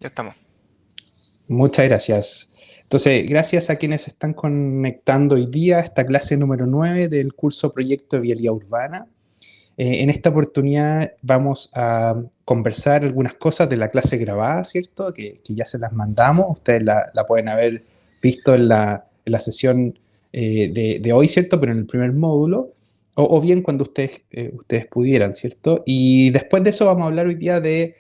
Ya estamos. Muchas gracias. Entonces, gracias a quienes se están conectando hoy día a esta clase número 9 del curso Proyecto de Vialidad Urbana. En esta oportunidad vamos a conversar algunas cosas de la clase grabada, ¿cierto? Que ya se las mandamos. Ustedes la pueden haber visto en la sesión de hoy, ¿cierto? Pero en el primer módulo. O bien cuando ustedes pudieran, ¿cierto? Y después de eso vamos a hablar hoy día de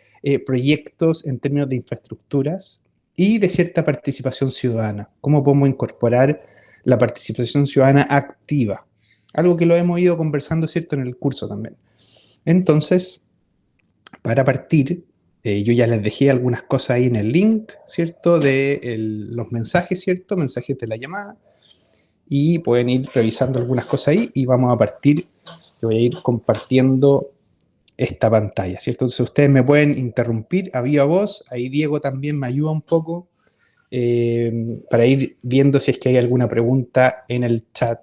proyectos en términos de infraestructuras y de cierta participación ciudadana. ¿Cómo podemos incorporar la participación ciudadana activa? Algo que lo hemos ido conversando, ¿cierto?, en el curso también. Entonces, para partir, yo ya les dejé algunas cosas ahí en el link, ¿cierto?, de los mensajes, ¿cierto?, mensajes de la llamada, y pueden ir revisando algunas cosas ahí y vamos a partir. Yo voy a ir compartiendo esta pantalla, ¿cierto? Entonces ustedes me pueden interrumpir a viva voz, ahí Diego también me ayuda un poco para ir viendo si es que hay alguna pregunta en el chat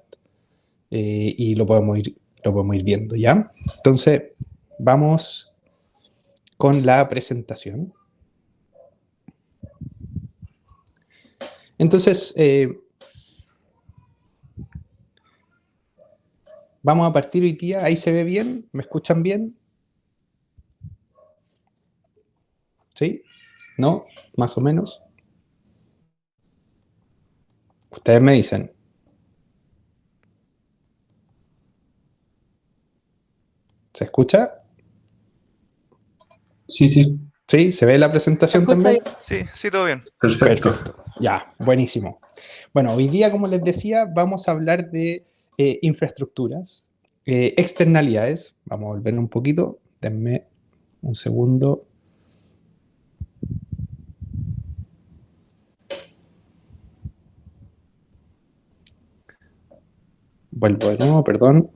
y lo podemos ir viendo, ¿ya? Entonces, vamos con la presentación. Entonces, vamos a partir hoy día. ¿Ahí se ve bien? ¿Me escuchan bien? ¿Sí? ¿No? ¿Más o menos? Ustedes me dicen. ¿Se escucha? Sí, sí, ¿Sí? ¿Se ve la ¿Se presentación escucha también? bien? Sí, sí, todo bien. perfecto. Perfecto. Ya, buenísimo. Bueno, hoy día, como les decía, vamos a hablar de infraestructuras, externalidades. Vamos a volver un poquito. Denme un segundo. Vuelvo de nuevo, perdón.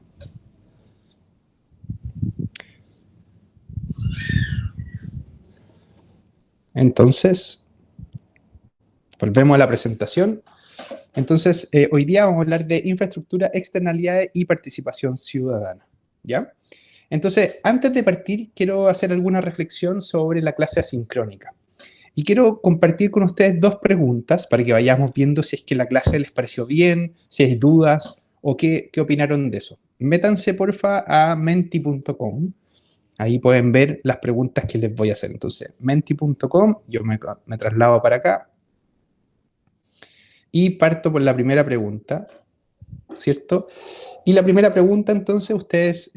Entonces, volvemos a la presentación. Entonces, hoy día vamos a hablar de infraestructura, externalidades y participación ciudadana. ¿Ya? Entonces, antes de partir, quiero hacer alguna reflexión sobre la clase asincrónica. Y quiero compartir con ustedes dos preguntas para que vayamos viendo si es que la clase les pareció bien, si hay dudas o qué opinaron de eso. Métanse, porfa, a menti.com. Ahí pueden ver las preguntas que les voy a hacer. Entonces, menti.com, yo me traslado para acá y parto por la primera pregunta, ¿cierto? Y la primera pregunta, entonces, ustedes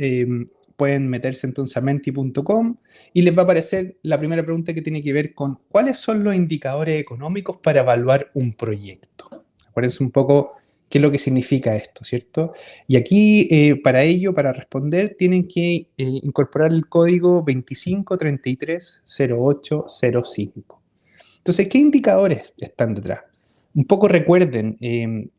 pueden meterse entonces a menti.com y les va a aparecer la primera pregunta que tiene que ver con cuáles son los indicadores económicos para evaluar un proyecto. Acuérdense un poco qué es lo que significa esto, ¿cierto? Y aquí, para ello, para responder, tienen que incorporar el código 25330805. Entonces, ¿qué indicadores están detrás? Un poco recuerden qué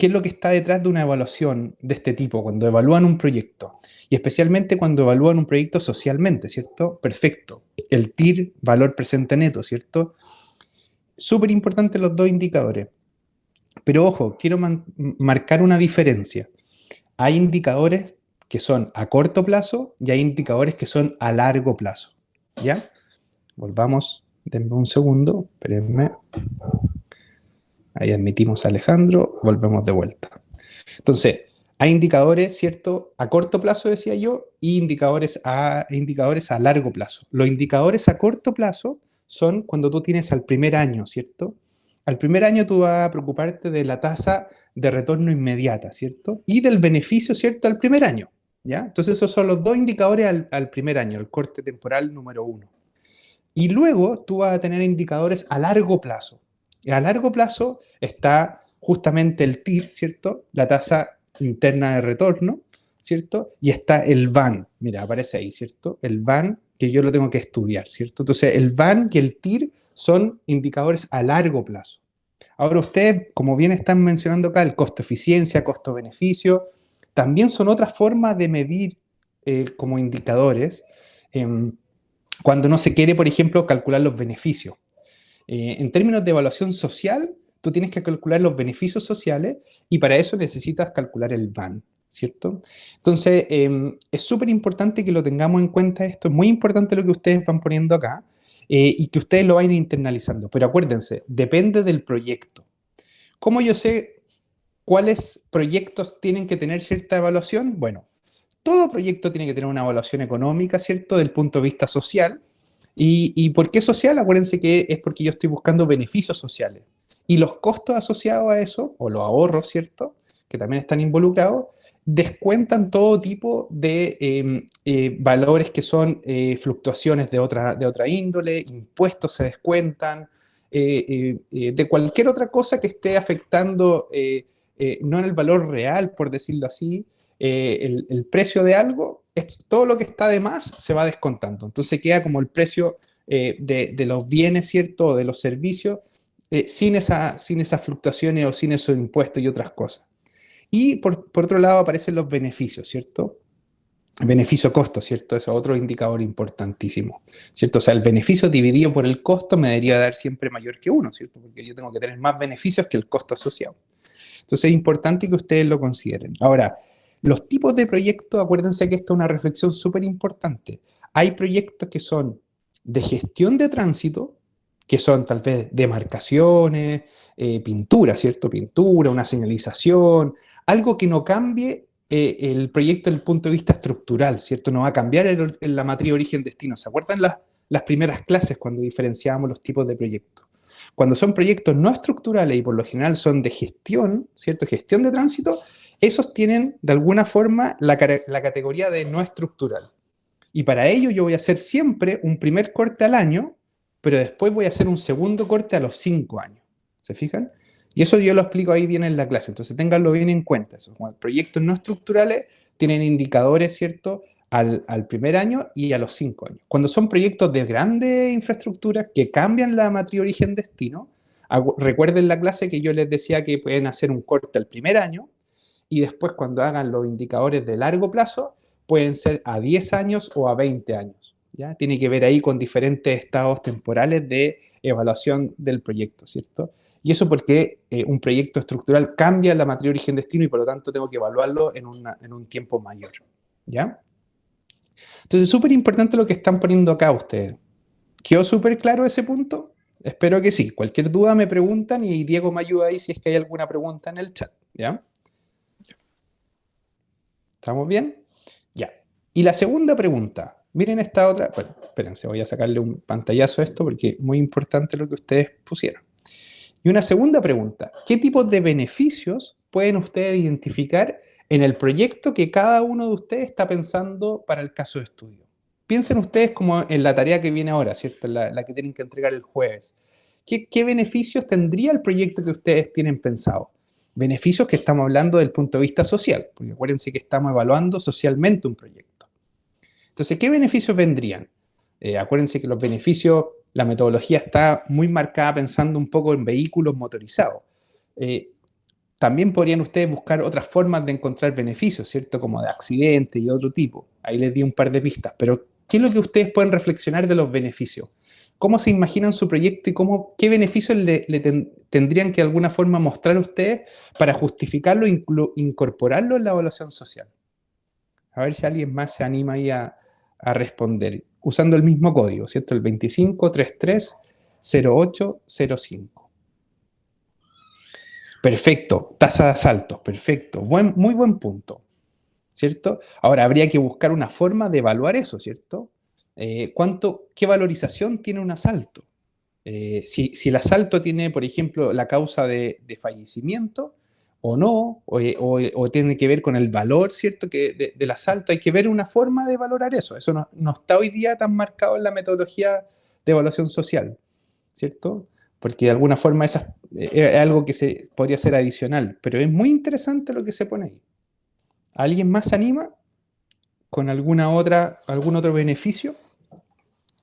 es lo que está detrás de una evaluación de este tipo, cuando evalúan un proyecto, y especialmente cuando evalúan un proyecto socialmente, ¿cierto? Perfecto. El TIR, valor presente neto, ¿cierto? Súper importante los dos indicadores. Pero ojo, quiero marcar una diferencia. Hay indicadores que son a corto plazo y hay indicadores que son a largo plazo, ¿ya? Volvamos, denme un segundo, espérenme. Ahí admitimos a Alejandro, volvemos de vuelta. Entonces, hay indicadores, ¿cierto?, a corto plazo, decía yo, y indicadores a largo plazo. Los indicadores a corto plazo son cuando tú tienes al primer año, ¿cierto? Al primer año tú vas a preocuparte de la tasa de retorno inmediata, ¿cierto? Y del beneficio, ¿cierto?, al primer año, ¿ya? Entonces esos son los dos indicadores al primer año, el corte temporal número uno. Y luego tú vas a tener indicadores a largo plazo. Y a largo plazo está justamente el TIR, ¿cierto? La tasa interna de retorno, ¿cierto? Y está el VAN, mira, aparece ahí, ¿cierto? El VAN, que yo lo tengo que estudiar, ¿cierto? Entonces, el VAN y el TIR son indicadores a largo plazo. Ahora ustedes, como bien están mencionando acá, el costo-eficiencia, costo-beneficio, también son otras formas de medir como indicadores. Cuando no se quiere, por ejemplo, calcular los beneficios. En términos de evaluación social, tú tienes que calcular los beneficios sociales y para eso necesitas calcular el VAN, ¿cierto? Entonces, es súper importante que lo tengamos en cuenta esto, es muy importante lo que ustedes van poniendo acá. y que ustedes lo vayan internalizando. Pero acuérdense, depende del proyecto. ¿Cómo yo sé cuáles proyectos tienen que tener cierta evaluación? Bueno, todo proyecto tiene que tener una evaluación económica, ¿cierto? Del punto de vista social. ¿Y por qué social? Acuérdense que es porque yo estoy buscando beneficios sociales. Y los costos asociados a eso, o los ahorros, ¿cierto? Que también están involucrados, descuentan todo tipo de valores que son fluctuaciones de otra índole, impuestos se descuentan, de cualquier otra cosa que esté afectando, no en el valor real, por decirlo así, el precio de algo, todo lo que está de más se va descontando. Entonces queda como el precio de los bienes, ¿cierto? O de los servicios, sin esas fluctuaciones o sin esos impuestos y otras cosas. Y por otro lado aparecen los beneficios, ¿cierto? Beneficio-costo, ¿cierto? Eso es otro indicador importantísimo, ¿cierto? O sea, el beneficio dividido por el costo me debería dar siempre mayor que uno, ¿cierto? Porque yo tengo que tener más beneficios que el costo asociado. Entonces es importante que ustedes lo consideren. Ahora, los tipos de proyectos, acuérdense que esto es una reflexión súper importante. Hay proyectos que son de gestión de tránsito, que son tal vez demarcaciones, pintura, ¿cierto? Pintura, una señalización, algo que no cambie el proyecto desde el punto de vista estructural, ¿cierto? No va a cambiar la matriz origen-destino. ¿Se acuerdan las primeras clases cuando diferenciábamos los tipos de proyectos? Cuando son proyectos no estructurales y por lo general son de gestión, ¿cierto? Gestión de tránsito, esos tienen de alguna forma la categoría de no estructural. Y para ello yo voy a hacer siempre un primer corte al año, pero después voy a hacer un segundo corte a los 5 años. ¿Se fijan? Y eso yo lo explico ahí bien en la clase, entonces ténganlo bien en cuenta. Esos proyectos no estructurales tienen indicadores, ¿cierto? Al primer año y a los 5 años. Cuando son proyectos de grande infraestructura que cambian la matriz origen-destino, recuerden la clase que yo les decía que pueden hacer un corte al primer año y después cuando hagan los indicadores de largo plazo, pueden ser a 10 años o a 20 años. ¿Ya? Tiene que ver ahí con diferentes estados temporales de evaluación del proyecto, ¿cierto? Y eso porque un proyecto estructural cambia la matriz origen-destino y por lo tanto tengo que evaluarlo en un tiempo mayor. ¿Ya? Entonces, súper importante lo que están poniendo acá ustedes. ¿Quedó súper claro ese punto? Espero que sí. Cualquier duda me preguntan y Diego me ayuda ahí si es que hay alguna pregunta en el chat. ¿Ya? ¿Estamos bien? Ya. Y la segunda pregunta. Miren esta otra. Bueno, espérense, voy a sacarle un pantallazo a esto porque es muy importante lo que ustedes pusieron. Y una segunda pregunta. ¿Qué tipos de beneficios pueden ustedes identificar en el proyecto que cada uno de ustedes está pensando para el caso de estudio? Piensen ustedes como en la tarea que viene ahora, ¿cierto? La que tienen que entregar el jueves. ¿Qué beneficios tendría el proyecto que ustedes tienen pensado? Beneficios que estamos hablando del punto de vista social, porque acuérdense que estamos evaluando socialmente un proyecto. Entonces, ¿qué beneficios vendrían? Acuérdense que los beneficios, la metodología está muy marcada pensando un poco en vehículos motorizados. También podrían ustedes buscar otras formas de encontrar beneficios, ¿cierto? Como de accidentes y otro tipo. Ahí les di un par de pistas. Pero, ¿qué es lo que ustedes pueden reflexionar de los beneficios? ¿Cómo se imaginan su proyecto y qué beneficios tendrían que de alguna forma mostrar ustedes para justificarlo e incorporarlo en la evaluación social? A ver si alguien más se anima ahí a responder. Usando el mismo código, ¿cierto? El 25330805. Perfecto, tasa de asaltos, perfecto, muy buen punto, ¿cierto? Ahora habría que buscar una forma de evaluar eso, ¿cierto? ¿Qué valorización tiene un asalto? Si el asalto tiene, por ejemplo, la causa de fallecimiento o no, o tiene que ver con el valor, ¿cierto? Del asalto, hay que ver una forma de valorar eso. Eso no está hoy día tan marcado en la metodología de evaluación social, ¿cierto? Porque de alguna forma es algo que podría ser adicional, pero es muy interesante lo que se pone ahí. ¿Alguien más se anima con algún otro beneficio?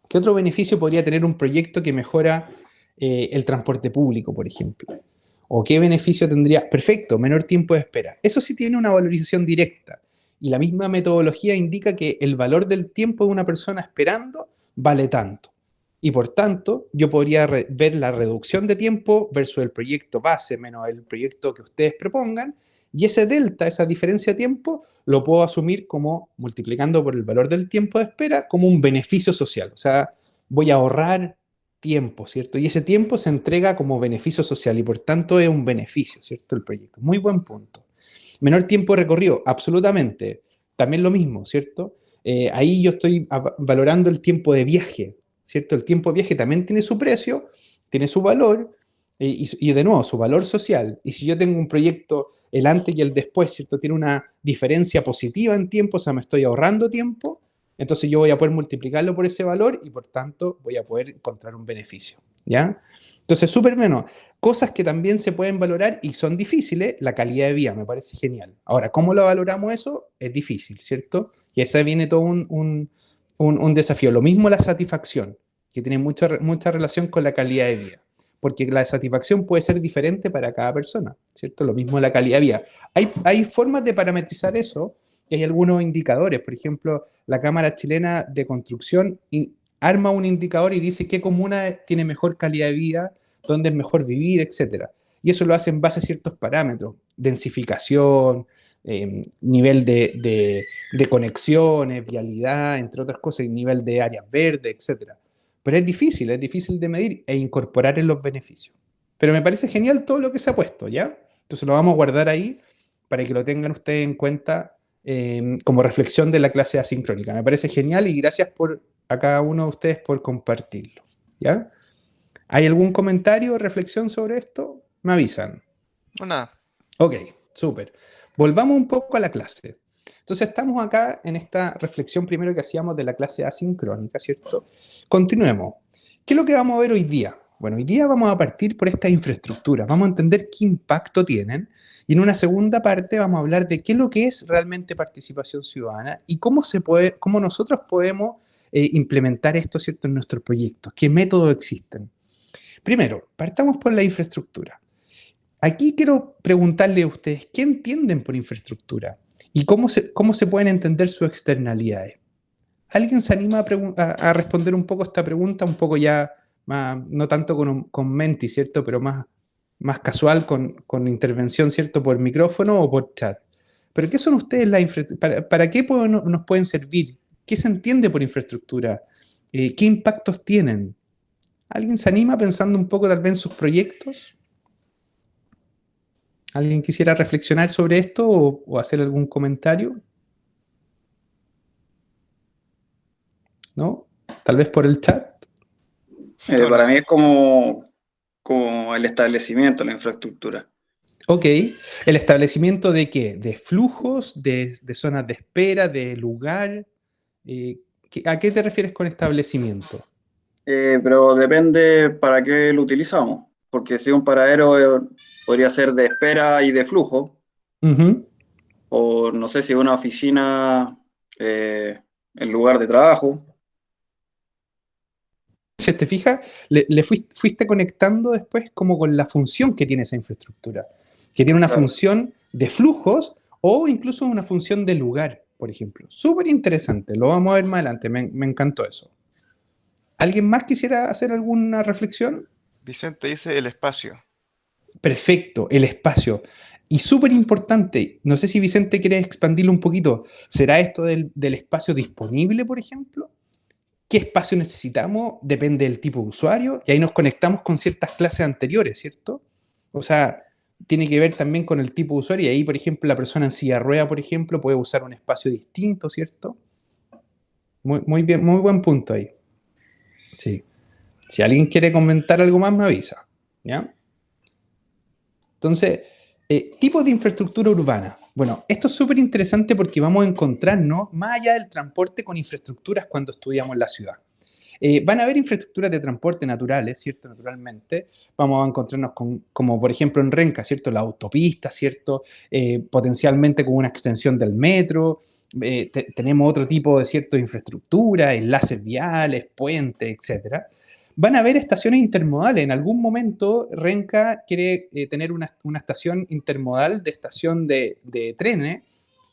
¿Qué otro beneficio podría tener un proyecto que mejora el transporte público, por ejemplo? ¿O qué beneficio tendría? Perfecto, menor tiempo de espera. Eso sí tiene una valorización directa. Y la misma metodología indica que el valor del tiempo de una persona esperando vale tanto. Y por tanto, yo podría ver la reducción de tiempo versus el proyecto base menos el proyecto que ustedes propongan. Y ese delta, esa diferencia de tiempo, lo puedo asumir como, multiplicando por el valor del tiempo de espera, como un beneficio social. O sea, voy a ahorrar tiempo, ¿cierto? Y ese tiempo se entrega como beneficio social y por tanto es un beneficio, ¿cierto? El proyecto. Muy buen punto. Menor tiempo de recorrido, absolutamente. También lo mismo, ¿cierto? Ahí yo estoy valorando el tiempo de viaje, ¿cierto? El tiempo de viaje también tiene su precio, tiene su valor y de nuevo, su valor social. Y si yo tengo un proyecto, el antes y el después, ¿cierto? Tiene una diferencia positiva en tiempo, o sea, me estoy ahorrando tiempo, entonces yo voy a poder multiplicarlo por ese valor y por tanto voy a poder encontrar un beneficio, ¿ya? Entonces, súper menos. Cosas que también se pueden valorar y son difíciles, la calidad de vida, me parece genial. Ahora, ¿cómo lo valoramos eso? Es difícil, ¿cierto? Y ese viene todo un desafío. Lo mismo la satisfacción, que tiene mucha relación con la calidad de vida, porque la satisfacción puede ser diferente para cada persona, ¿cierto? Lo mismo la calidad de vida. Hay formas de parametrizar eso y hay algunos indicadores. Por ejemplo, la Cámara Chilena de Construcción arma un indicador y dice qué comuna tiene mejor calidad de vida, dónde es mejor vivir, etcétera. Y eso lo hace en base a ciertos parámetros, densificación, nivel de conexiones, vialidad, entre otras cosas, y nivel de áreas verdes, etcétera. Pero es difícil de medir e incorporar en los beneficios. Pero me parece genial todo lo que se ha puesto, ¿ya? Entonces lo vamos a guardar ahí para que lo tengan ustedes en cuenta como reflexión de la clase asincrónica. Me parece genial y gracias a cada uno de ustedes por compartirlo, ¿ya? ¿Hay algún comentario o reflexión sobre esto? Me avisan. Nada. Ok, súper. Volvamos un poco a la clase. Entonces estamos acá en esta reflexión primero que hacíamos de la clase asincrónica, ¿cierto? Continuemos. ¿Qué es lo que vamos a ver hoy día? Bueno, hoy día vamos a partir por estas infraestructuras, vamos a entender qué impacto tienen y en una segunda parte vamos a hablar de qué es lo que es realmente participación ciudadana y cómo nosotros podemos implementar esto, ¿cierto?, en nuestros proyectos, qué métodos existen. Primero, partamos por la infraestructura. Aquí quiero preguntarle a ustedes, ¿qué entienden por infraestructura? ¿Y cómo se pueden entender sus externalidades? ¿Alguien se anima a responder un poco esta pregunta, un poco ya más, no tanto con Menti, ¿cierto? Pero más casual, con intervención, ¿cierto? Por micrófono o por chat. ¿Pero qué son ustedes las infraestructuras? ¿Para qué nos pueden servir? ¿Qué se entiende por infraestructura? ¿Qué impactos tienen? ¿Alguien se anima pensando un poco tal vez en sus proyectos? ¿Alguien quisiera reflexionar sobre esto o hacer algún comentario? ¿No? Tal vez por el chat. Hola. Para mí es como el establecimiento, la infraestructura. Ok. ¿El establecimiento de qué? ¿De flujos? ¿De zonas de espera? ¿De lugar? Eh, ¿A qué te refieres con establecimiento? Pero depende para qué lo utilizamos, porque si un paradero podría ser de espera y de flujo, Ujú. o no sé si una oficina en lugar de trabajo. Si te fijas, le fuiste conectando después como con la función que tiene esa infraestructura, que tiene una Claro. función de flujos o incluso una función de lugar, por ejemplo. Súper interesante, lo vamos a ver más adelante, me encantó eso. ¿Alguien más quisiera hacer alguna reflexión? Vicente dice el espacio. Perfecto, el espacio. Y súper importante, no sé si Vicente quiere expandirlo un poquito, ¿será esto del espacio disponible, por ejemplo? ¿Qué espacio necesitamos? Depende del tipo de usuario y ahí nos conectamos con ciertas clases anteriores, ¿cierto? O sea, tiene que ver también con el tipo de usuario y ahí, por ejemplo, la persona en silla de rueda, por ejemplo, puede usar un espacio distinto, ¿cierto? Muy bien, muy buen punto ahí. Sí. Si alguien quiere comentar algo más, me avisa. ¿Ya? Entonces, tipos de infraestructura urbana. Bueno, esto es súper interesante porque vamos a encontrarnos más allá del transporte con infraestructuras cuando estudiamos la ciudad. Van a haber infraestructuras de transporte naturales, ¿cierto? Naturalmente. Vamos a encontrarnos como por ejemplo en Renca, ¿cierto? La autopista, ¿cierto? Potencialmente con una extensión del metro. Tenemos otro tipo de cierto infraestructura, enlaces viales, puentes, etcétera. Van a haber estaciones intermodales. En algún momento Renca quiere tener una estación intermodal de estación de trenes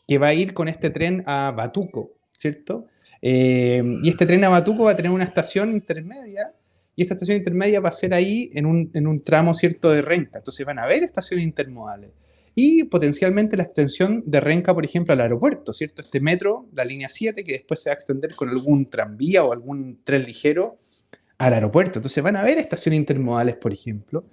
que va a ir con este tren a Batuco, ¿cierto? Y este tren a Batuco va a tener una estación intermedia y esta estación intermedia va a ser ahí en un tramo, ¿cierto?, de Renca. Entonces van a haber estaciones intermodales. Y potencialmente la extensión de Renca, por ejemplo, al aeropuerto, ¿cierto? Este metro, la línea 7, que después se va a extender con algún tranvía o algún tren ligero al aeropuerto. Entonces van a haber estaciones intermodales, por ejemplo,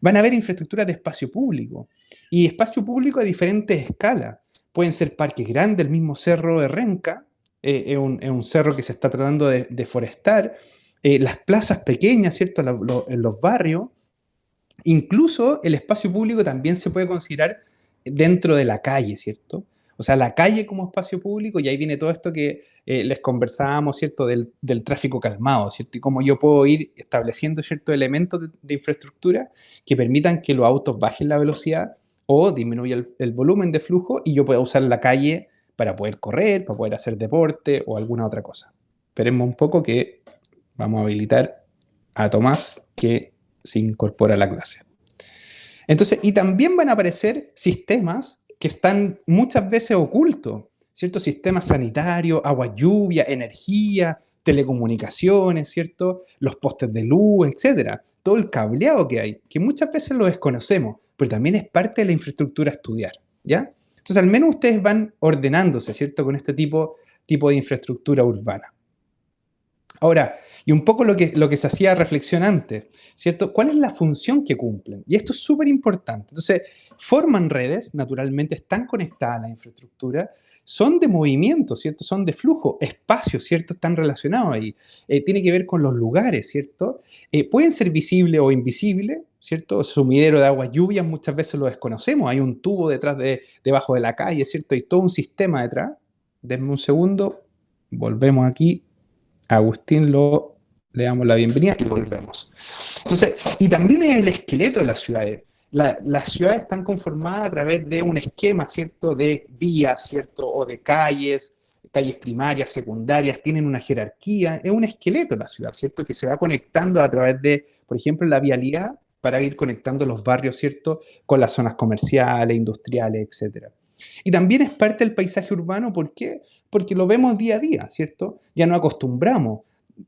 van a haber infraestructuras de espacio público, y espacio público a diferentes escalas. Pueden ser parques grandes, el mismo Cerro de Renca, es un cerro que se está tratando de forestar, las plazas pequeñas, ¿cierto? En los barrios. Incluso el espacio público también se puede considerar dentro de la calle, ¿cierto? O sea, la calle como espacio público, y ahí viene todo esto que les conversábamos, ¿cierto? Del tráfico calmado, ¿cierto? Y cómo yo puedo ir estableciendo ciertos elementos de infraestructura que permitan que los autos bajen la velocidad o disminuya el volumen de flujo, y yo pueda usar la calle para poder correr, para poder hacer deporte o alguna otra cosa. Esperemos un poco que vamos a habilitar a Tomás que se incorpora a la clase. Entonces, y también van a aparecer sistemas que están muchas veces ocultos, ¿cierto? Sistemas sanitarios, agua, lluvia, energía, telecomunicaciones, ¿cierto? Los postes de luz, etcétera. Todo el cableado que hay, que muchas veces lo desconocemos, pero también es parte de la infraestructura a estudiar, ¿ya? Entonces, al menos ustedes van ordenándose, ¿cierto? Con este tipo de infraestructura urbana. Ahora, y un poco lo que se hacía reflexión antes, ¿cierto? ¿Cuál es la función que cumplen? Y esto es súper importante. Entonces, forman redes, naturalmente están conectadas a la infraestructura, son de movimiento, ¿cierto? Son de flujo, espacios, ¿cierto? Están relacionados ahí. Tiene que ver con los lugares, ¿cierto? Pueden ser visibles o invisibles, ¿cierto? Sumidero de aguas lluvias muchas veces lo desconocemos. Hay un tubo debajo de la calle, ¿cierto? Hay todo un sistema detrás. Denme un segundo, volvemos aquí. Agustín le damos la bienvenida y volvemos. Entonces, y también es el esqueleto de las ciudades. Las ciudades están conformadas a través de un esquema, ¿cierto? De vías, ¿cierto? O de calles primarias, secundarias, tienen una jerarquía, es un esqueleto de la ciudad, ¿cierto? Que se va conectando a través de, por ejemplo, la vialidad para ir conectando los barrios, ¿cierto? Con las zonas comerciales, industriales, etcétera. Y también es parte del paisaje urbano, ¿por qué? Porque lo vemos día a día, ¿cierto? Ya nos acostumbramos,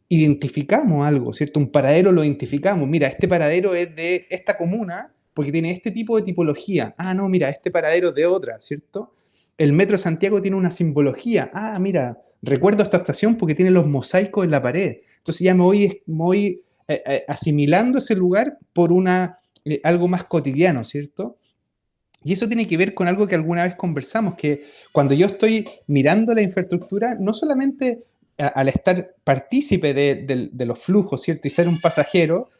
identificamos algo, ¿cierto? Un paradero lo identificamos, mira, este paradero es de esta comuna porque tiene este tipo de tipología. Ah, no, mira, este paradero es de otra, ¿cierto? El Metro de Santiago tiene una simbología. Ah, mira, recuerdo esta estación porque tiene los mosaicos en la pared. Entonces ya me voy asimilando ese lugar por algo más cotidiano, ¿cierto? Y eso tiene que ver con algo que alguna vez conversamos, que cuando yo estoy mirando la infraestructura, no solamente al estar partícipe de los flujos, ¿cierto? Y ser un pasajero,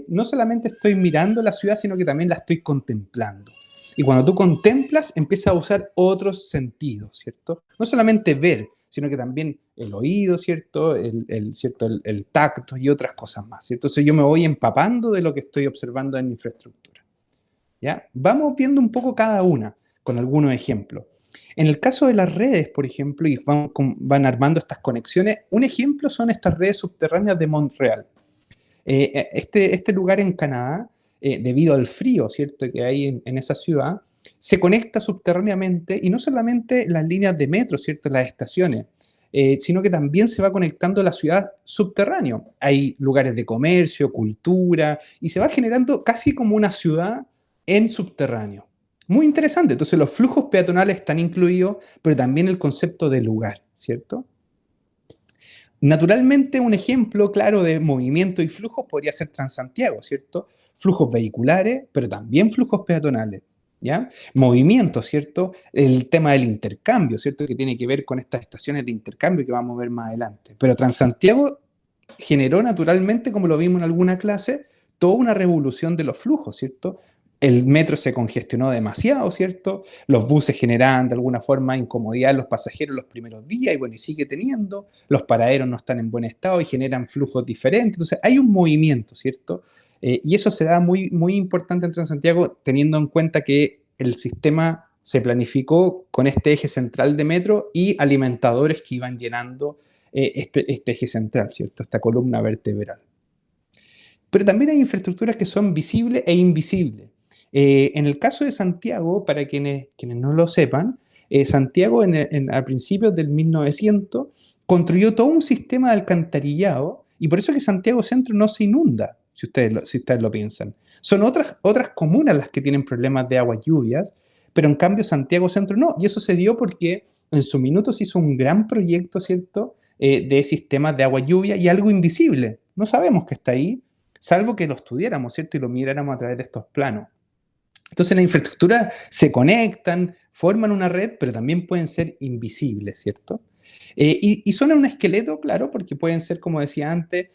no solamente estoy mirando la ciudad, sino que también la estoy contemplando. Y cuando tú contemplas, empiezas a usar otros sentidos, ¿cierto? No solamente ver, sino que también el oído, ¿cierto? El tacto y otras cosas más, ¿cierto? Entonces yo me voy empapando de lo que estoy observando en infraestructura. ¿Ya? Vamos viendo un poco cada una, con algunos ejemplos. En el caso de las redes, por ejemplo, y van armando estas conexiones, un ejemplo son estas redes subterráneas de Montreal. Este lugar en Canadá, debido al frío, ¿cierto?, que hay en esa ciudad, se conecta subterráneamente, y no solamente las líneas de metro, ¿cierto?, las estaciones, sino que también se va conectando la ciudad subterráneo. Hay lugares de comercio, cultura, y se va generando casi como una ciudad en subterráneo. Muy interesante. Entonces los flujos peatonales están incluidos, pero también el concepto de lugar, ¿cierto? Naturalmente, un ejemplo claro de movimiento y flujos podría ser Transantiago, ¿cierto? Flujos vehiculares, pero también flujos peatonales, ¿ya? Movimiento, ¿cierto? El tema del intercambio, ¿cierto? Que tiene que ver con estas estaciones de intercambio que vamos a ver más adelante. Pero Transantiago generó naturalmente, como lo vimos en alguna clase, toda una revolución de los flujos, ¿cierto? El metro se congestionó demasiado, ¿cierto? Los buses generaban de alguna forma incomodidad a los pasajeros los primeros días, y bueno, y sigue teniendo. Los paraderos no están en buen estado y generan flujos diferentes. Entonces hay un movimiento, ¿cierto? Y eso se da muy, muy importante en Transantiago, teniendo en cuenta que el sistema se planificó con este eje central de metro y alimentadores que iban llenando este eje central, ¿cierto? Esta columna vertebral. Pero también hay infraestructuras que son visibles e invisibles. En el caso de Santiago, para quienes no lo sepan, Santiago a principios del 1900 construyó todo un sistema de alcantarillado, y por eso es que Santiago Centro no se inunda, si ustedes lo piensan. Son otras comunas las que tienen problemas de aguas lluvias, pero en cambio Santiago Centro no, y eso se dio porque en su minuto se hizo un gran proyecto, ¿cierto?, de sistemas de agua lluvia, y algo invisible, No sabemos que está ahí, salvo que lo estudiáramos, ¿cierto? Y lo miráramos a través de estos planos. Entonces las infraestructuras se conectan, forman una red, pero también pueden ser invisibles, ¿cierto? Y son un esqueleto, claro, porque pueden ser, como decía antes,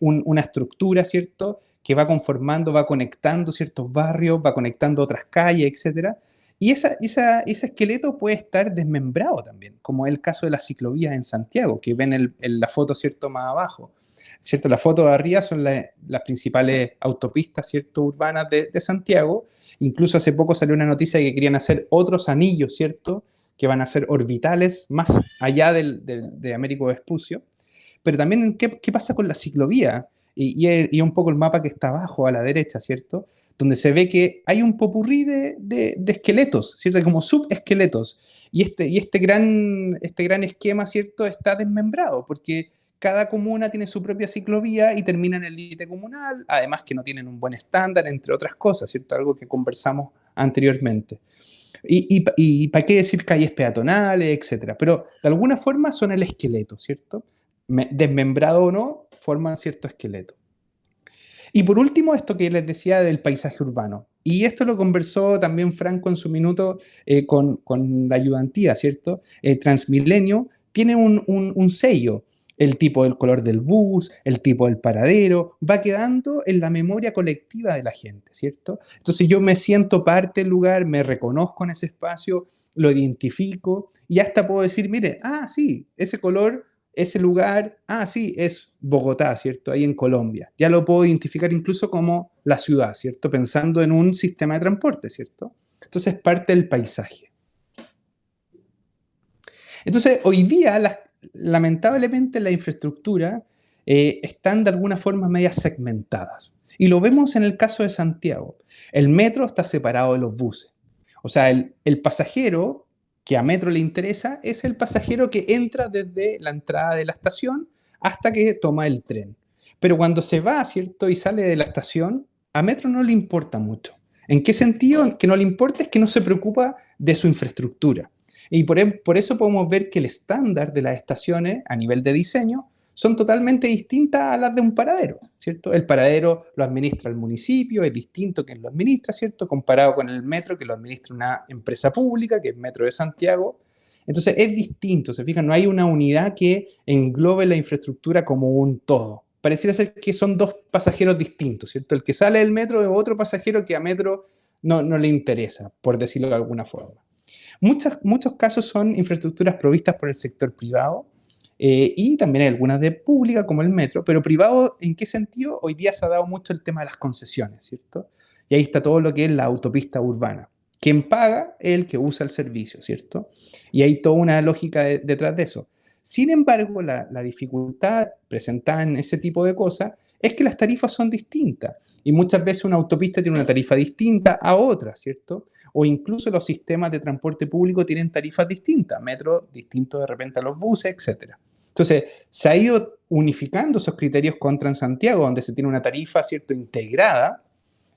una estructura, ¿cierto? Que va conformando, va conectando ciertos barrios, va conectando otras calles, etcétera. Y ese esqueleto puede estar desmembrado también, como es el caso de las ciclovías en Santiago, que ven en la foto, ¿cierto?, más abajo. ¿Cierto? La foto de arriba son las principales autopistas, ¿cierto?, urbanas de Santiago. Incluso hace poco salió una noticia de que querían hacer otros anillos, ¿cierto?, que van a ser orbitales más allá de Américo Vespucio. Pero también, ¿qué pasa con la ciclovía? Y un poco el mapa que está abajo, a la derecha, ¿cierto? Donde se ve que hay un popurrí de esqueletos, ¿cierto? Como subesqueletos. Y este gran esquema, ¿cierto?, está desmembrado, porque cada comuna tiene su propia ciclovía y termina en el límite comunal, además que no tienen un buen estándar, entre otras cosas, ¿cierto? Algo que conversamos anteriormente. Y para qué decir calles peatonales, etcétera. Pero de alguna forma son el esqueleto, ¿cierto? Desmembrado o no, forman cierto esqueleto. Y por último, esto que les decía del paisaje urbano. Y esto lo conversó también Franco en su minuto con la ayudantía, ¿cierto? Transmilenio tiene un sello. El tipo del color del bus, el tipo del paradero, va quedando en la memoria colectiva de la gente, ¿cierto? Entonces yo me siento parte del lugar, me reconozco en ese espacio, lo identifico y hasta puedo decir, mire, sí, ese color, ese lugar, sí, es Bogotá, ¿cierto? Ahí en Colombia. Ya lo puedo identificar incluso como la ciudad, ¿cierto? Pensando en un sistema de transporte, ¿cierto? Entonces es parte del paisaje. Entonces, hoy día, lamentablemente, la infraestructura están de alguna forma medias segmentadas. Y lo vemos en el caso de Santiago. El metro está separado de los buses. O sea, el pasajero que a metro le interesa es el pasajero que entra desde la entrada de la estación hasta que toma el tren. Pero cuando se va, ¿cierto?, y sale de la estación, a metro no le importa mucho. ¿En qué sentido? Que no le importa es que no se preocupa de su infraestructura. Y por eso podemos ver que el estándar de las estaciones a nivel de diseño son totalmente distintas a las de un paradero, ¿cierto? El paradero lo administra el municipio, es distinto quien lo administra, ¿cierto? Comparado con el metro, que lo administra una empresa pública, que es Metro de Santiago. Entonces es distinto, se fijan, no hay una unidad que englobe la infraestructura como un todo. Pareciera ser que son dos pasajeros distintos, ¿cierto? El que sale del metro es otro pasajero que a metro no le interesa, por decirlo de alguna forma. Muchos casos son infraestructuras provistas por el sector privado y también hay algunas de pública como el metro, pero privado, ¿en qué sentido? Hoy día se ha dado mucho el tema de las concesiones, ¿cierto? Y ahí está todo lo que es la autopista urbana. Quien paga es el que usa el servicio, ¿cierto? Y hay toda una lógica detrás de eso. Sin embargo, la dificultad presentada en ese tipo de cosas es que las tarifas son distintas y muchas veces una autopista tiene una tarifa distinta a otra, ¿cierto? O incluso los sistemas de transporte público tienen tarifas distintas, metro distinto de repente a los buses, etc. Entonces, se ha ido unificando esos criterios con Transantiago, donde se tiene una tarifa, ¿cierto?, integrada,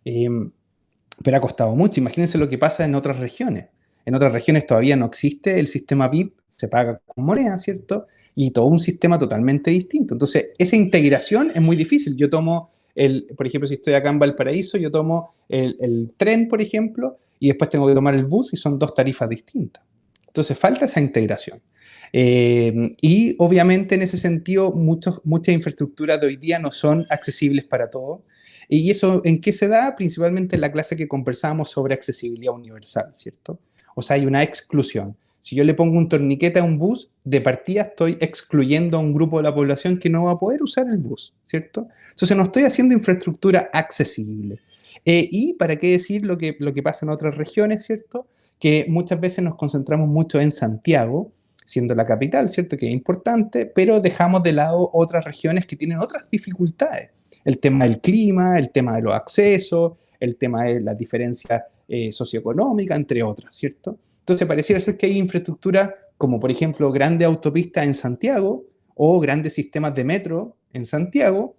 pero ha costado mucho. Imagínense lo que pasa en otras regiones. En otras regiones todavía no existe el sistema VIP, se paga con moneda, ¿cierto? Y todo un sistema totalmente distinto. Entonces, esa integración es muy difícil. Yo tomo, por ejemplo, si estoy acá en Valparaíso, yo tomo el tren, por ejemplo, y después tengo que tomar el bus y son dos tarifas distintas. Entonces falta esa integración. Y obviamente en ese sentido muchas infraestructuras de hoy día no son accesibles para todos. ¿Y eso en qué se da? Principalmente en la clase que conversábamos sobre accesibilidad universal, ¿cierto? O sea, hay una exclusión. Si yo le pongo un torniquete a un bus, de partida estoy excluyendo a un grupo de la población que no va a poder usar el bus, ¿cierto? Entonces no estoy haciendo infraestructura accesible. Y para qué decir lo que pasa en otras regiones, ¿cierto? Que muchas veces nos concentramos mucho en Santiago, siendo la capital, ¿cierto? Que es importante, pero dejamos de lado otras regiones que tienen otras dificultades. El tema del clima, el tema de los accesos, el tema de las diferencias socioeconómicas, entre otras, ¿cierto? Entonces pareciera ser que hay infraestructura como, por ejemplo, grandes autopistas en Santiago o grandes sistemas de metro en Santiago,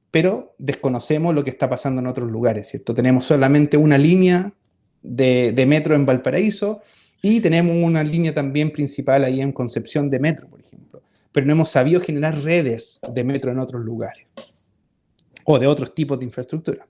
pero desconocemos lo que está pasando en otros lugares, ¿cierto? Tenemos solamente una línea de metro en Valparaíso y tenemos una línea también principal ahí en Concepción de metro, por ejemplo, pero no hemos sabido generar redes de metro en otros lugares. o de otros tipos de infraestructura.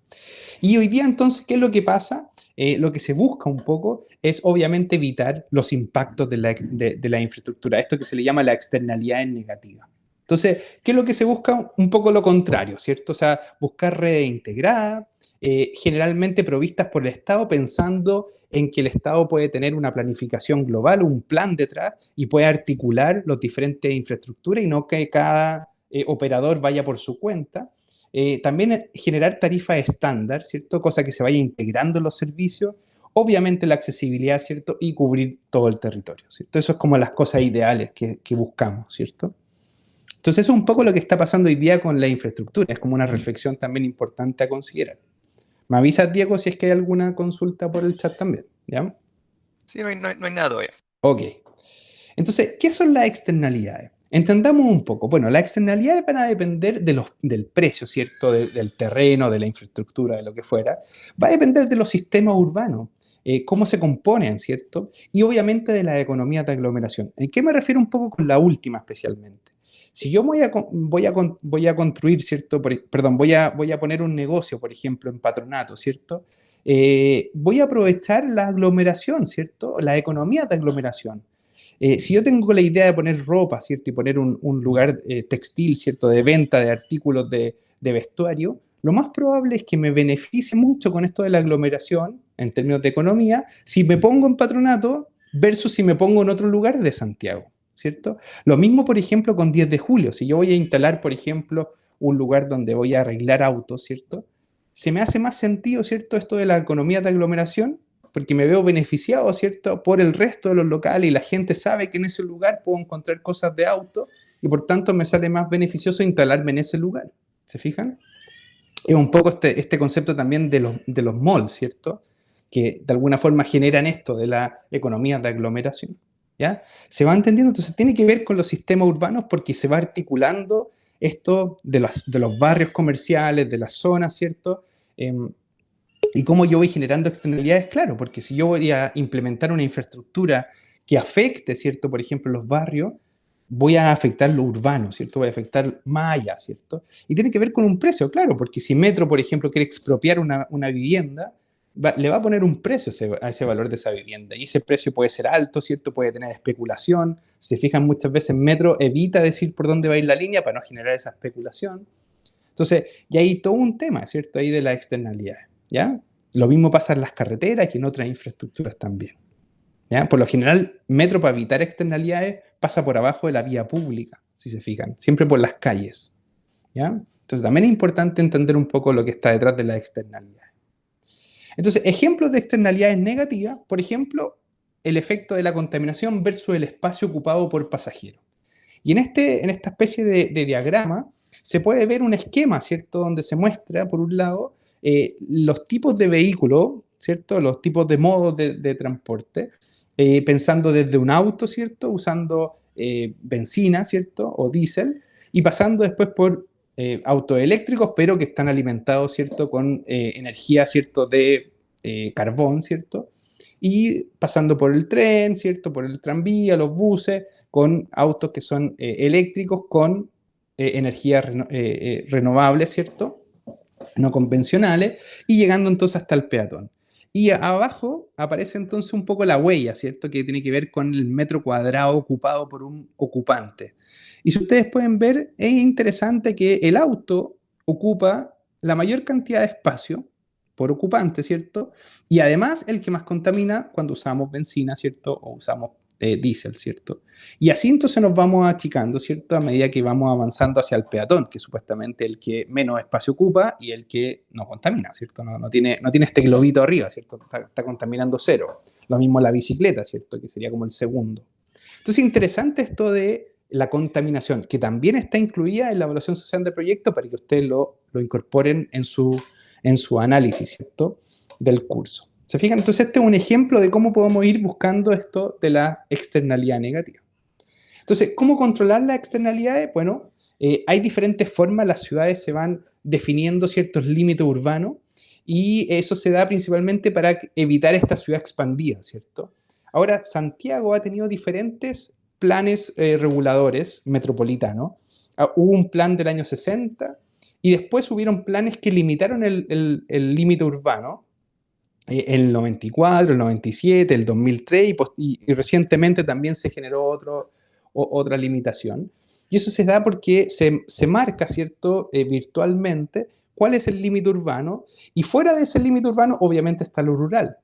Y hoy día entonces, ¿qué es lo que pasa? Lo que se busca un poco es obviamente evitar los impactos de la infraestructura, esto que se le llama la externalidad negativa. Entonces, ¿qué es lo que se busca? Un poco lo contrario, ¿cierto? O sea, buscar redes integradas, generalmente provistas por el Estado, pensando en que el Estado puede tener una planificación global, un plan detrás, y puede articular las diferentes infraestructuras y no que cada operador vaya por su cuenta. También generar tarifas estándar, ¿cierto? Cosa que se vaya integrando en los servicios, obviamente la accesibilidad, ¿cierto? Y cubrir todo el territorio, ¿cierto? Eso es como las cosas ideales que buscamos, ¿cierto? Entonces eso es un poco lo que está pasando hoy día con la infraestructura, es como una reflexión también importante a considerar. Me avisas, Diego, si es que hay alguna consulta por el chat también, ¿ya? Sí, no hay nada todavía. Ok. Entonces, ¿qué son las externalidades? Entendamos un poco. Bueno, las externalidades van a depender del precio, ¿cierto? Del terreno, de la infraestructura, de lo que fuera. Va a depender de los sistemas urbanos, cómo se componen, ¿cierto? Y obviamente de las economías de aglomeración. ¿En qué me refiero un poco con la última especialmente? Si yo voy a construir, ¿cierto? Perdón, voy a poner un negocio, por ejemplo, en patronato, ¿cierto? Voy a aprovechar la aglomeración, ¿cierto? La economía de aglomeración. Si yo tengo la idea de poner ropa, ¿cierto? Y poner un lugar textil, ¿cierto? De venta de artículos de vestuario, lo más probable es que me beneficie mucho con esto de la aglomeración, en términos de economía, si me pongo en patronato versus si me pongo en otro lugar de Santiago, ¿cierto? Lo mismo, por ejemplo, con 10 de julio. Si yo voy a instalar, por ejemplo, un lugar donde voy a arreglar autos, ¿cierto? Se me hace más sentido, ¿cierto? Esto de la economía de aglomeración porque me veo beneficiado, ¿cierto?, por el resto de los locales y la gente sabe que en ese lugar puedo encontrar cosas de auto y por tanto me sale más beneficioso instalarme en ese lugar. ¿Se fijan? Es un poco este concepto también de los malls, ¿cierto?, que de alguna forma generan esto de la economía de aglomeración. ¿Ya? ¿Se va entendiendo? Entonces tiene que ver con los sistemas urbanos porque se va articulando esto de los barrios comerciales, de las zonas, ¿cierto? Y cómo yo voy generando externalidades, claro, porque si yo voy a implementar una infraestructura que afecte, ¿cierto? Por ejemplo, los barrios, voy a afectar lo urbano, ¿cierto? Voy a afectar más allá, ¿cierto? Y tiene que ver con un precio, claro, porque si Metro, por ejemplo, quiere expropiar una vivienda, le va a poner un precio a ese valor de esa vivienda. Y ese precio puede ser alto, ¿cierto? Puede tener especulación. Si se fijan, muchas veces Metro evita decir por dónde va a ir la línea para no generar esa especulación. Entonces, y hay todo un tema, ¿cierto? Ahí de las externalidades, ¿ya? Lo mismo pasa en las carreteras y en otras infraestructuras también, ¿ya? Por lo general, Metro, para evitar externalidades, pasa por abajo de la vía pública, si se fijan, siempre por las calles, ¿ya? Entonces, también es importante entender un poco lo que está detrás de las externalidades. Entonces, ejemplos de externalidades negativas, por ejemplo, el efecto de la contaminación versus el espacio ocupado por pasajeros. Y en esta especie de diagrama se puede ver un esquema, ¿cierto? Donde se muestra, por un lado, los tipos de vehículos, ¿cierto? Los tipos de modos de transporte, pensando desde un auto, ¿cierto? Usando benzina, ¿cierto? O diésel, y pasando después por autos eléctricos, pero que están alimentados, ¿cierto? Con energía, ¿cierto? De carbón, ¿cierto? Y pasando por el tren, ¿cierto? Por el tranvía, los buses, con autos que son eléctricos con energías renovables, ¿cierto? No convencionales, y llegando entonces hasta el peatón. Y abajo aparece entonces un poco la huella, ¿cierto? Que tiene que ver con el metro cuadrado ocupado por un ocupante. Y si ustedes pueden ver, es interesante que el auto ocupa la mayor cantidad de espacio por ocupante, ¿cierto? Y además el que más contamina cuando usamos benzina, ¿cierto? O usamos diésel, ¿cierto? Y así entonces nos vamos achicando, ¿cierto? A medida que vamos avanzando hacia el peatón, que es supuestamente el que menos espacio ocupa y el que no contamina, ¿cierto? No tiene este globito arriba, ¿cierto? Está contaminando cero. Lo mismo la bicicleta, ¿cierto? Que sería como el segundo. Entonces, interesante esto de la contaminación, que también está incluida en la evaluación social de proyecto para que ustedes lo incorporen en su análisis, ¿cierto? Del curso. ¿Se fijan? Entonces, este es un ejemplo de cómo podemos ir buscando esto de la externalidad negativa. Entonces, ¿cómo controlar las externalidades? Bueno, hay diferentes formas, las ciudades se van definiendo ciertos límites urbanos y eso se da principalmente para evitar esta ciudad expandida, ¿cierto? Ahora, Santiago ha tenido diferentes planes reguladores metropolitanos. Hubo un plan del año 60 y después hubieron planes que limitaron el límite urbano, el 94, el 97, el 2003, y recientemente también se generó otra limitación. Y eso se da porque se marca, ¿cierto?, virtualmente cuál es el límite urbano, y fuera de ese límite urbano obviamente está lo rural.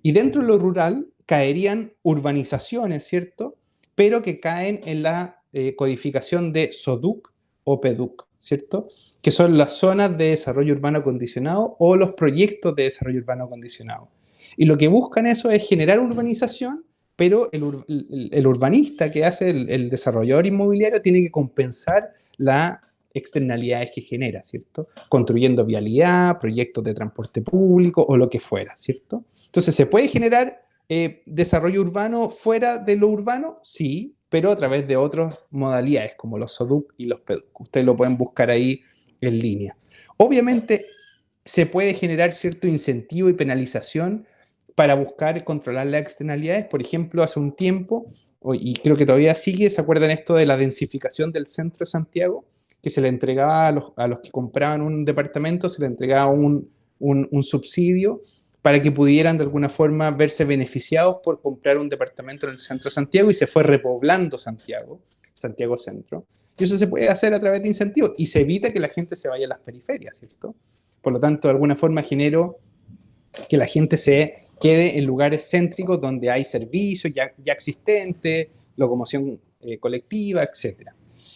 Y dentro de lo rural caerían urbanizaciones, ¿cierto?, pero que caen en la codificación de SODUC o PEDUC, ¿cierto?, que son las zonas de desarrollo urbano condicionado o los proyectos de desarrollo urbano condicionado. Y lo que buscan eso es generar urbanización, pero el urbanista que hace el desarrollador inmobiliario tiene que compensar las externalidades que genera, ¿cierto? Construyendo vialidad, proyectos de transporte público o lo que fuera, ¿cierto? Entonces, ¿se puede generar desarrollo urbano fuera de lo urbano? Sí, pero a través de otras modalidades como los SODUC y los PEDUC. Ustedes lo pueden buscar ahí en línea. Obviamente, se puede generar cierto incentivo y penalización para buscar controlar las externalidades. Por ejemplo, hace un tiempo, y creo que todavía sigue, ¿se acuerdan esto de la densificación del centro de Santiago? Que se le entregaba a los que compraban un departamento, se le entregaba un subsidio para que pudieran de alguna forma verse beneficiados por comprar un departamento en el centro de Santiago, y se fue repoblando Santiago Centro. Y eso se puede hacer a través de incentivos y se evita que la gente se vaya a las periferias, ¿cierto? Por lo tanto, de alguna forma genero que la gente se quede en lugares céntricos donde hay servicios ya existentes, locomoción colectiva, etc.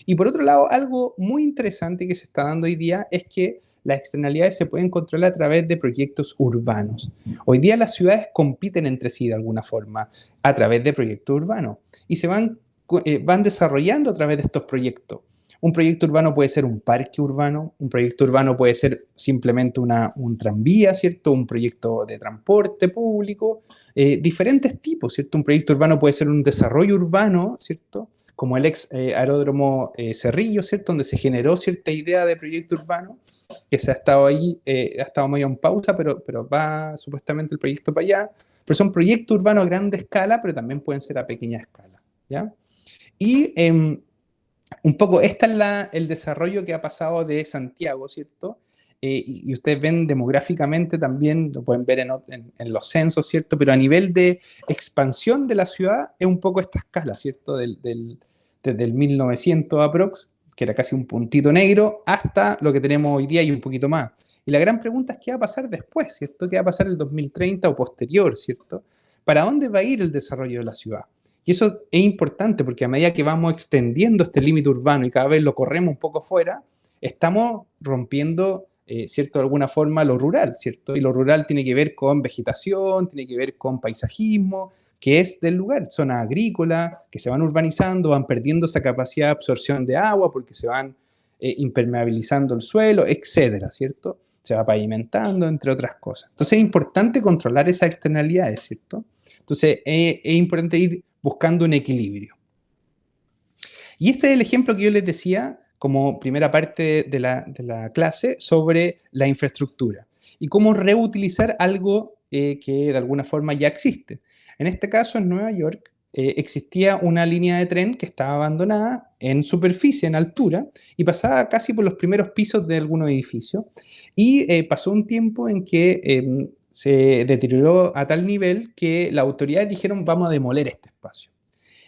Y por otro lado, algo muy interesante que se está dando hoy día es que las externalidades se pueden controlar a través de proyectos urbanos. Hoy día las ciudades compiten entre sí de alguna forma a través de proyectos urbanos y se van desarrollando a través de estos proyectos. Un proyecto urbano puede ser un parque urbano, un proyecto urbano puede ser simplemente un tranvía, ¿cierto? Un proyecto de transporte público, diferentes tipos, ¿cierto? Un proyecto urbano puede ser un desarrollo urbano, ¿cierto? Como el ex aeródromo Cerrillo, ¿cierto? Donde se generó cierta idea de proyecto urbano, que se ha estado ahí, ha estado medio en pausa, pero va supuestamente el proyecto para allá. Pero son proyectos urbanos a gran escala, pero también pueden ser a pequeña escala, ¿ya? Y un poco, este es el desarrollo que ha pasado de Santiago, ¿cierto? Y ustedes ven demográficamente también, lo pueden ver en los censos, ¿cierto? Pero a nivel de expansión de la ciudad es un poco esta escala, ¿cierto? Desde el 1900 aprox, que era casi un puntito negro, hasta lo que tenemos hoy día y un poquito más. Y la gran pregunta es qué va a pasar después, ¿cierto? ¿Qué va a pasar en el 2030 o posterior, ¿cierto? ¿Para dónde va a ir el desarrollo de la ciudad? Y eso es importante porque a medida que vamos extendiendo este límite urbano y cada vez lo corremos un poco fuera, estamos rompiendo, ¿cierto?, de alguna forma lo rural, ¿cierto? Y lo rural tiene que ver con vegetación, tiene que ver con paisajismo, que es del lugar, zonas agrícolas que se van urbanizando, van perdiendo esa capacidad de absorción de agua porque se van impermeabilizando el suelo, etcétera, ¿cierto? Se va pavimentando, entre otras cosas. Entonces es importante controlar esas externalidades, ¿cierto? Entonces es importante ir buscando un equilibrio. Y este es el ejemplo que yo les decía como primera parte de la clase sobre la infraestructura y cómo reutilizar algo que de alguna forma ya existe. En este caso, en Nueva York, existía una línea de tren que estaba abandonada en superficie, en altura, y pasaba casi por los primeros pisos de algunos edificios. Y pasó un tiempo en que se deterioró a tal nivel que las autoridades dijeron vamos a demoler este espacio.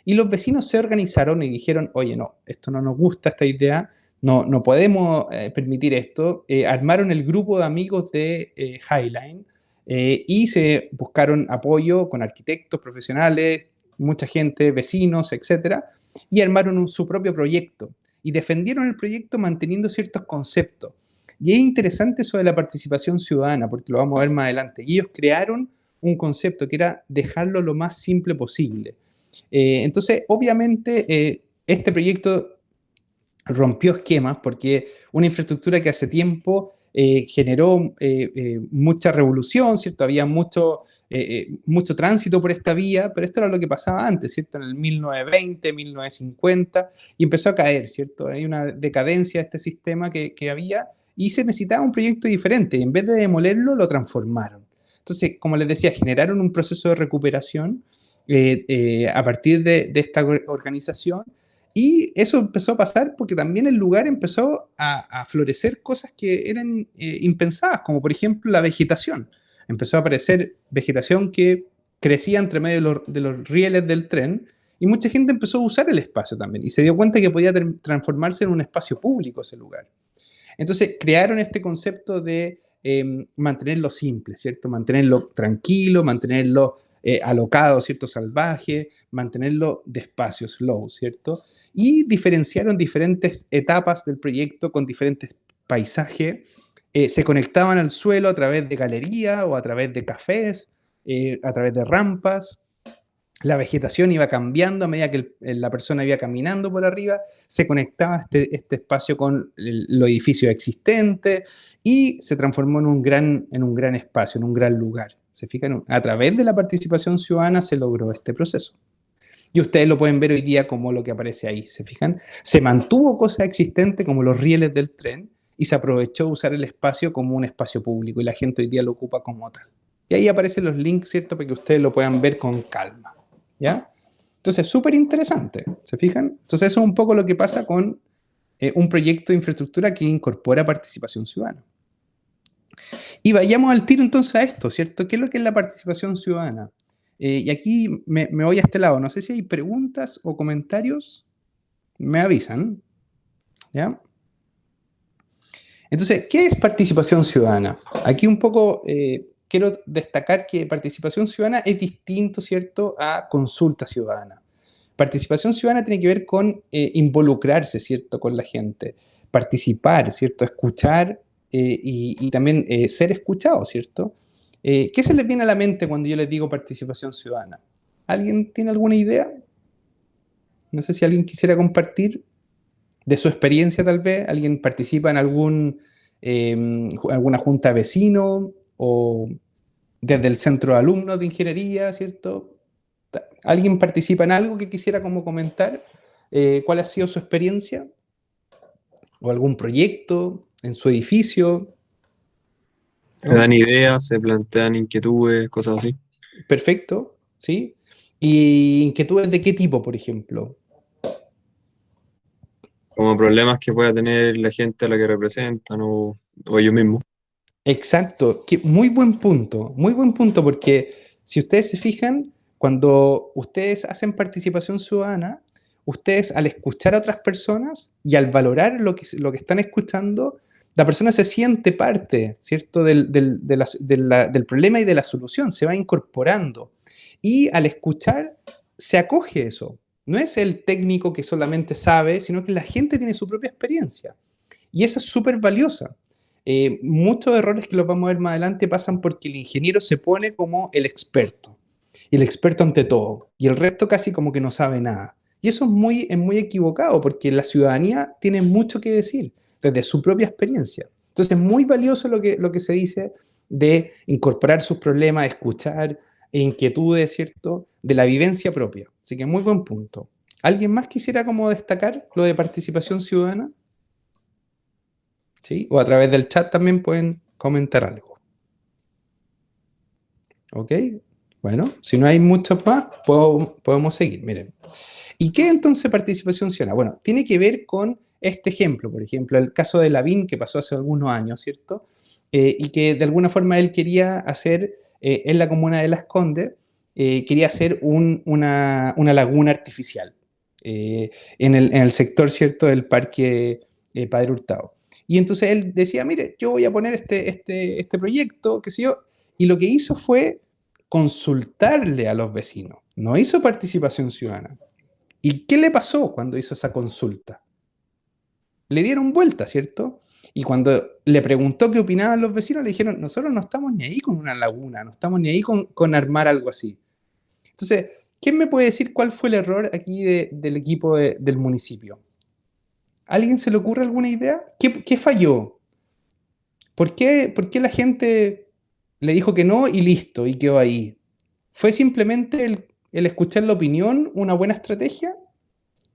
Y los vecinos se organizaron y dijeron, oye, no, esto no nos gusta, esta idea, no podemos permitir esto. Armaron el grupo de amigos de Highline y se buscaron apoyo con arquitectos profesionales, mucha gente, vecinos, etcétera, y armaron su propio proyecto. Y defendieron el proyecto manteniendo ciertos conceptos. Y es interesante eso de la participación ciudadana, porque lo vamos a ver más adelante. Y ellos crearon un concepto que era dejarlo lo más simple posible. Entonces, obviamente, este proyecto rompió esquemas porque una infraestructura que hace tiempo generó mucha revolución, ¿cierto? Había mucho tránsito por esta vía, pero esto era lo que pasaba antes, ¿cierto? En el 1920, 1950, y empezó a caer, ¿cierto? Hay una decadencia de este sistema que había y se necesitaba un proyecto diferente. Y en vez de demolerlo, lo transformaron. Entonces, como les decía, generaron un proceso de recuperación a partir de esta organización Y eso empezó a pasar porque también el lugar empezó a florecer cosas que eran impensadas, como por ejemplo la vegetación. Empezó a aparecer vegetación que crecía entre medio de los rieles del tren y mucha gente empezó a usar el espacio también y se dio cuenta que podía transformarse en un espacio público ese lugar. Entonces crearon este concepto de mantenerlo simple, ¿cierto? Mantenerlo tranquilo, mantenerlo alocado, ¿cierto? Salvaje, mantenerlo despacio, slow, ¿cierto? Y diferenciaron diferentes etapas del proyecto con diferentes paisajes. Se conectaban al suelo a través de galerías o a través de cafés, a través de rampas. La vegetación iba cambiando a medida que la persona iba caminando por arriba, se conectaba este espacio con los edificios existentes y se transformó en un gran espacio, en un gran lugar. ¿Se fijan? A través de la participación ciudadana se logró este proceso. Y ustedes lo pueden ver hoy día como lo que aparece ahí, ¿se fijan? Se mantuvo cosas existentes como los rieles del tren y se aprovechó usar el espacio como un espacio público y la gente hoy día lo ocupa como tal. Y ahí aparecen los links, ¿cierto? Para que ustedes lo puedan ver con calma. ¿Ya? Entonces, súper interesante, ¿se fijan? Entonces, eso es un poco lo que pasa con un proyecto de infraestructura que incorpora participación ciudadana. Y vayamos al tiro entonces a esto, ¿cierto? ¿Qué es lo que es la participación ciudadana? Y aquí me voy a este lado. No sé si hay preguntas o comentarios. Me avisan. ¿Ya? Entonces, ¿qué es participación ciudadana? Aquí un poco quiero destacar que participación ciudadana es distinto, ¿cierto?, a consulta ciudadana. Participación ciudadana tiene que ver con involucrarse, ¿cierto?, con la gente, participar, ¿cierto?, escuchar y también ser escuchado, ¿cierto? ¿Qué se les viene a la mente cuando yo les digo participación ciudadana? ¿Alguien tiene alguna idea? No sé si alguien quisiera compartir de su experiencia tal vez. ¿Alguien participa en alguna junta de vecinos o desde el centro de alumnos de ingeniería, ¿cierto? ¿Alguien participa en algo que quisiera como comentar? ¿Cuál ha sido su experiencia? ¿O algún proyecto en su edificio? Se dan ideas, se plantean inquietudes, cosas así. Perfecto, ¿sí? ¿Y inquietudes de qué tipo, por ejemplo? Como problemas que pueda tener la gente a la que representan o ellos mismos. Exacto, muy buen punto, porque si ustedes se fijan, cuando ustedes hacen participación ciudadana, ustedes al escuchar a otras personas y al valorar lo que están escuchando, la persona se siente parte, ¿cierto?, del problema y de la solución, se va incorporando. Y al escuchar, se acoge eso. No es el técnico que solamente sabe, sino que la gente tiene su propia experiencia. Y esa es súper valiosa. Muchos errores que los vamos a ver más adelante pasan porque el ingeniero se pone como el experto. Y el experto ante todo. Y el resto casi como que no sabe nada. Y eso es muy equivocado porque la ciudadanía tiene mucho que decir desde su propia experiencia. Entonces es muy valioso lo que se dice de incorporar sus problemas, escuchar inquietudes, ¿cierto? De la vivencia propia. Así que muy buen punto. ¿Alguien más quisiera como destacar lo de participación ciudadana? ¿Sí? O a través del chat también pueden comentar algo. ¿Ok? Bueno, si no hay muchos más, podemos seguir. Miren. ¿Y qué entonces participación ciudadana? Bueno, tiene que ver con este ejemplo, por ejemplo, el caso de Lavín que pasó hace algunos años, ¿cierto? Y que de alguna forma él quería hacer en la comuna de Las Condes, quería hacer una laguna artificial en el sector, ¿cierto?, del Parque Padre Hurtado. Y entonces él decía, mire, yo voy a poner este proyecto, qué sé yo, y lo que hizo fue consultarle a los vecinos, no hizo participación ciudadana. ¿Y qué le pasó cuando hizo esa consulta? Le dieron vuelta, ¿cierto? Y cuando le preguntó qué opinaban los vecinos, le dijeron, nosotros no estamos ni ahí con una laguna, no estamos ni ahí con armar algo así. Entonces, ¿quién me puede decir cuál fue el error aquí del equipo del municipio? ¿Alguien se le ocurre alguna idea? ¿Qué falló? ¿Por qué la gente le dijo que no y listo, y quedó ahí? ¿Fue simplemente el escuchar la opinión una buena estrategia?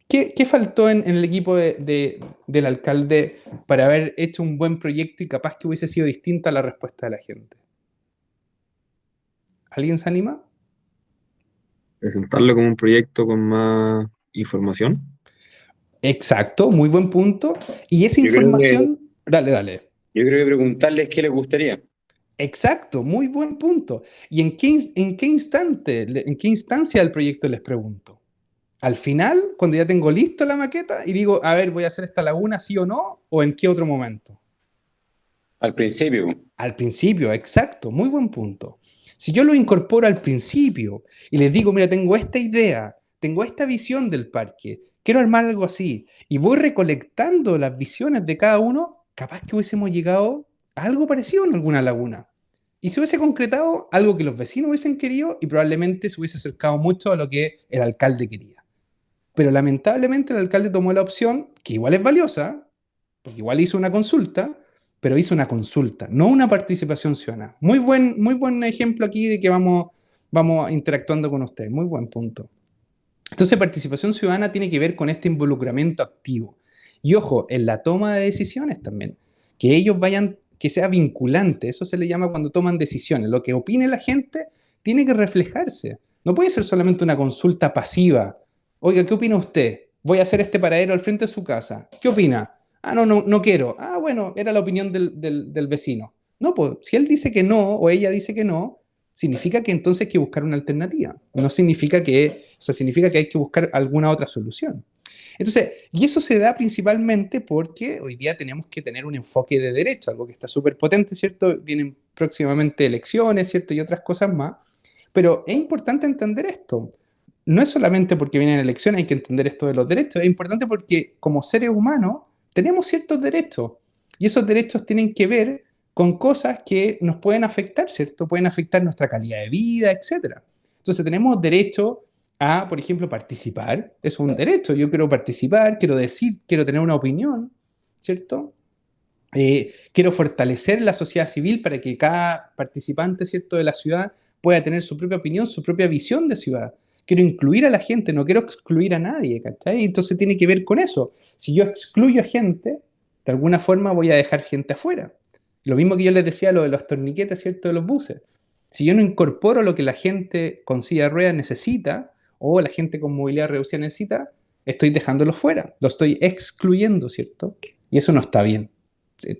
¿Qué faltó en el equipo del alcalde para haber hecho un buen proyecto y capaz que hubiese sido distinta la respuesta de la gente? ¿Alguien se anima? Presentarlo como un proyecto con más información. Exacto, muy buen punto. Y esa Yo creo que, información, dale, dale. yo creo que preguntarles qué les gustaría. Exacto, muy buen punto. ¿Y en qué instante, en qué instancia del proyecto les pregunto? Al final, cuando ya tengo listo la maqueta y digo, a ver, voy a hacer esta laguna, sí o no, o en qué otro momento. Al principio. Al principio, exacto, muy buen punto. Si yo lo incorporo al principio y les digo, mira, tengo esta idea, tengo esta visión del parque, quiero armar algo así, y voy recolectando las visiones de cada uno, capaz que hubiésemos llegado a algo parecido en alguna laguna. Y se hubiese concretado algo que los vecinos hubiesen querido y probablemente se hubiese acercado mucho a lo que el alcalde quería. Pero lamentablemente el alcalde tomó la opción, que igual es valiosa, porque igual hizo una consulta, pero hizo una consulta, no una participación ciudadana. Muy buen ejemplo aquí de que vamos interactuando con ustedes. Muy buen punto. Entonces, participación ciudadana tiene que ver con este involucramiento activo. Y ojo, en la toma de decisiones también. Que ellos vayan, que sea vinculante. Eso se le llama cuando toman decisiones. Lo que opine la gente tiene que reflejarse. No puede ser solamente una consulta pasiva. Oiga, ¿qué opina usted? Voy a hacer este paradero al frente de su casa. ¿Qué opina? Ah, no quiero. Ah, bueno, era la opinión del vecino. No, pues si él dice que no o ella dice que no, significa que entonces hay que buscar una alternativa. No significa que, o sea, significa que hay que buscar alguna otra solución. Entonces, y eso se da principalmente porque hoy día tenemos que tener un enfoque de derecho, algo que está súper potente, ¿cierto? Vienen próximamente elecciones, ¿cierto? Y otras cosas más. Pero es importante entender esto. No es solamente porque vienen elecciones, hay que entender esto de los derechos, es importante porque como seres humanos tenemos ciertos derechos y esos derechos tienen que ver con cosas que nos pueden afectar, ¿cierto? Pueden afectar nuestra calidad de vida, etc. Entonces tenemos derecho a, por ejemplo, participar. Es un derecho. Yo quiero participar, quiero decir, quiero tener una opinión, ¿cierto? Quiero fortalecer la sociedad civil para que cada participante, ¿cierto?, de la ciudad pueda tener su propia opinión, su propia visión de ciudad. Quiero incluir a la gente, no quiero excluir a nadie, ¿cachai? Entonces tiene que ver con eso. Si yo excluyo a gente, de alguna forma voy a dejar gente afuera. Lo mismo que yo les decía, lo de los torniquetes, ¿cierto?, de los buses. Si yo no incorporo lo que la gente con silla de ruedas necesita, o la gente con movilidad reducida necesita, estoy dejándolo fuera, lo estoy excluyendo, ¿cierto? Y eso no está bien.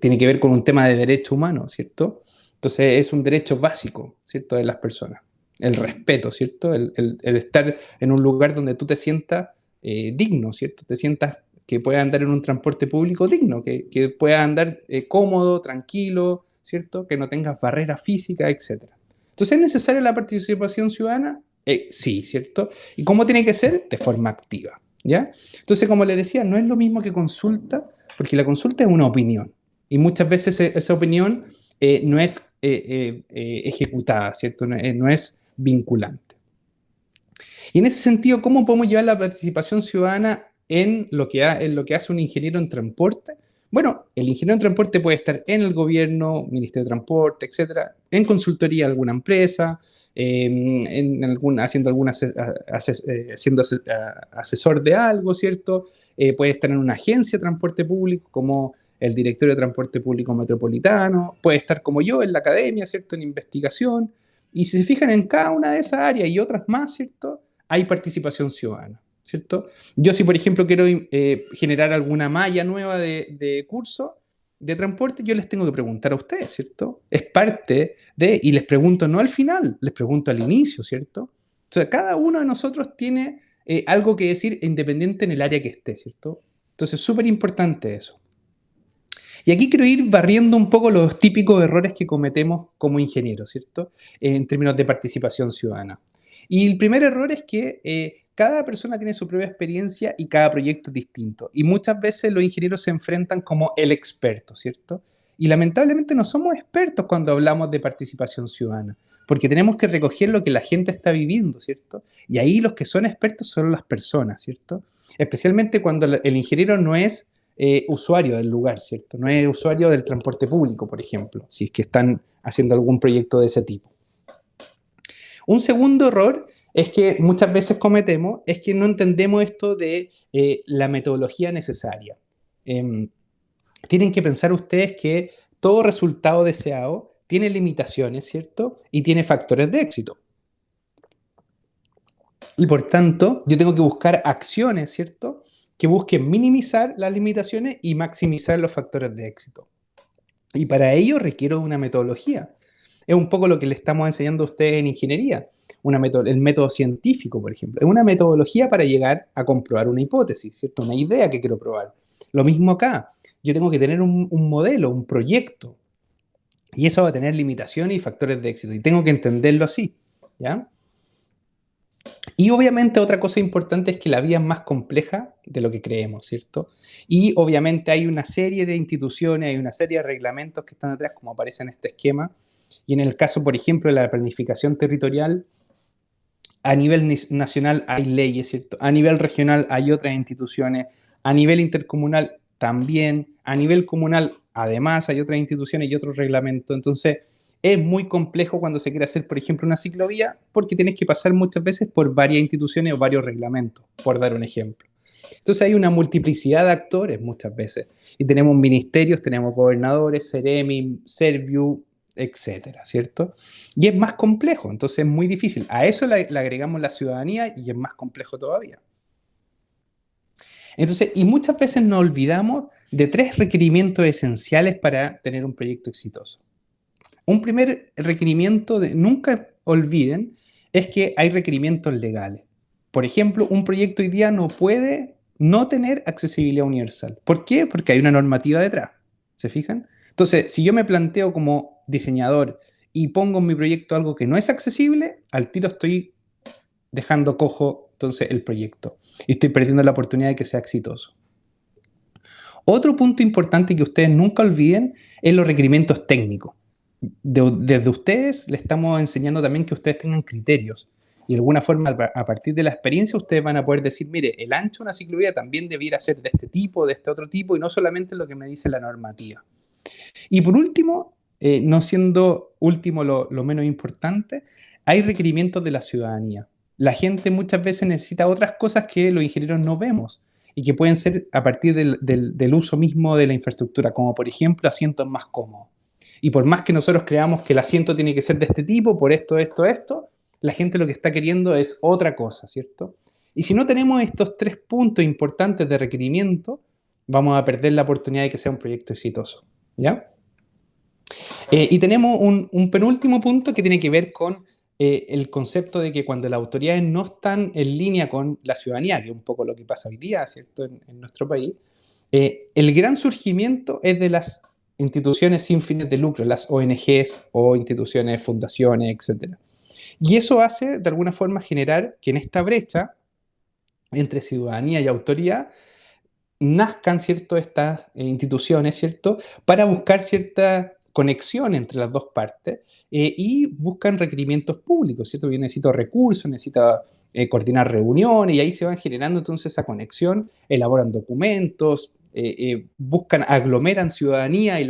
Tiene que ver con un tema de derecho humano, ¿cierto? Entonces es un derecho básico, ¿cierto?, de las personas. El respeto, ¿cierto? El estar en un lugar donde tú te sientas digno, ¿cierto? Te sientas que puedas andar en un transporte público digno, que puedas andar cómodo, tranquilo, ¿cierto? Que no tengas barreras físicas, etc. Entonces, ¿es necesaria la participación ciudadana? Sí, ¿cierto? ¿Y cómo tiene que ser? De forma activa, ¿ya? Entonces, como les decía, no es lo mismo que consulta, porque la consulta es una opinión. Y muchas veces esa opinión no es ejecutada, ¿cierto? No es vinculante. Y en ese sentido, ¿cómo podemos llevar la participación ciudadana en lo que hace un ingeniero en transporte? Bueno, el ingeniero en transporte puede estar en el gobierno, Ministerio de Transporte, etcétera, en consultoría de alguna empresa, siendo asesor de algo, ¿cierto? Puede estar en una agencia de transporte público como el Directorio de Transporte Público Metropolitano, puede estar como yo en la academia, ¿cierto?, en investigación. Y si se fijan en cada una de esas áreas y otras más, ¿cierto?, hay participación ciudadana, ¿cierto? Yo si, por ejemplo, quiero generar alguna malla nueva de curso de transporte, yo les tengo que preguntar a ustedes, ¿cierto? Es parte de, y les pregunto no al final, les pregunto al inicio, ¿cierto? O sea, cada uno de nosotros tiene algo que decir independiente en el área que esté, ¿cierto? Entonces, súper importante eso. Y aquí quiero ir barriendo un poco los típicos errores que cometemos como ingenieros, ¿cierto? En términos de participación ciudadana. Y el primer error es que cada persona tiene su propia experiencia y cada proyecto es distinto. Y muchas veces los ingenieros se enfrentan como el experto, ¿cierto? Y lamentablemente no somos expertos cuando hablamos de participación ciudadana, porque tenemos que recoger lo que la gente está viviendo, ¿cierto? Y ahí los que son expertos son las personas, ¿cierto? Especialmente cuando el ingeniero no es usuario del lugar, ¿cierto? No es usuario del transporte público, por ejemplo, si es que están haciendo algún proyecto de ese tipo. Un segundo error es que muchas veces cometemos, es que no entendemos esto de la metodología necesaria. Tienen que pensar ustedes que todo resultado deseado tiene limitaciones, ¿cierto? Y tiene factores de éxito. Y por tanto, yo tengo que buscar acciones, ¿cierto?, que busquen minimizar las limitaciones y maximizar los factores de éxito. Y para ello requiero una metodología. Es un poco lo que le estamos enseñando a ustedes en ingeniería. El método científico, por ejemplo. Es una metodología para llegar a comprobar una hipótesis, ¿cierto? Una idea que quiero probar. Lo mismo acá. Yo tengo que tener un modelo, un proyecto. Y eso va a tener limitaciones y factores de éxito. Y tengo que entenderlo así, ¿ya? Y obviamente otra cosa importante es que la vida es más compleja de lo que creemos, ¿cierto? Y obviamente hay una serie de instituciones, hay una serie de reglamentos que están atrás, como aparece en este esquema. Y en el caso, por ejemplo, de la planificación territorial, a nivel nacional hay leyes, ¿cierto? A nivel regional hay otras instituciones, a nivel intercomunal también, a nivel comunal además hay otras instituciones y otros reglamentos. Entonces, es muy complejo cuando se quiere hacer, por ejemplo, una ciclovía, porque tienes que pasar muchas veces por varias instituciones o varios reglamentos, por dar un ejemplo. Entonces hay una multiplicidad de actores muchas veces. Y tenemos ministerios, tenemos gobernadores, Ceremi, Serviu, etcétera, ¿cierto? Y es más complejo, entonces es muy difícil. A eso le agregamos la ciudadanía y es más complejo todavía. Entonces, y muchas veces nos olvidamos de 3 requerimientos esenciales para tener un proyecto exitoso. Un primer requerimiento, nunca olviden, es que hay requerimientos legales. Por ejemplo, un proyecto hoy día no puede no tener accesibilidad universal. ¿Por qué? Porque hay una normativa detrás. ¿Se fijan? Entonces, si yo me planteo como diseñador y pongo en mi proyecto algo que no es accesible, al tiro estoy dejando cojo entonces el proyecto y estoy perdiendo la oportunidad de que sea exitoso. Otro punto importante que ustedes nunca olviden es los requerimientos técnicos. Desde ustedes les estamos enseñando también que ustedes tengan criterios y de alguna forma a partir de la experiencia ustedes van a poder decir, mire, el ancho de una ciclovía también debiera ser de este tipo, de este otro tipo y no solamente lo que me dice la normativa. Y por último, no siendo último lo menos importante, hay requerimientos de la ciudadanía. La gente muchas veces necesita otras cosas que los ingenieros no vemos y que pueden ser a partir del uso mismo de la infraestructura, como por ejemplo asientos más cómodos. Y por más que nosotros creamos que el asiento tiene que ser de este tipo, por esto, la gente lo que está queriendo es otra cosa, ¿cierto? Y si no tenemos estos 3 puntos importantes de requerimiento, vamos a perder la oportunidad de que sea un proyecto exitoso, ¿ya? Y tenemos un penúltimo punto que tiene que ver con el concepto de que cuando las autoridades no están en línea con la ciudadanía, que es un poco lo que pasa hoy día, ¿cierto? En nuestro país, el gran surgimiento es de las instituciones sin fines de lucro, las ONGs o instituciones, fundaciones, etc. Y eso hace, de alguna forma, generar que en esta brecha entre ciudadanía y autoridad nazcan, ¿cierto?, estas instituciones, ¿cierto?, para buscar cierta conexión entre las dos partes y buscan requerimientos públicos, ¿cierto? Yo necesito recursos, necesito coordinar reuniones y ahí se van generando entonces esa conexión, elaboran documentos, buscan, aglomeran ciudadanía y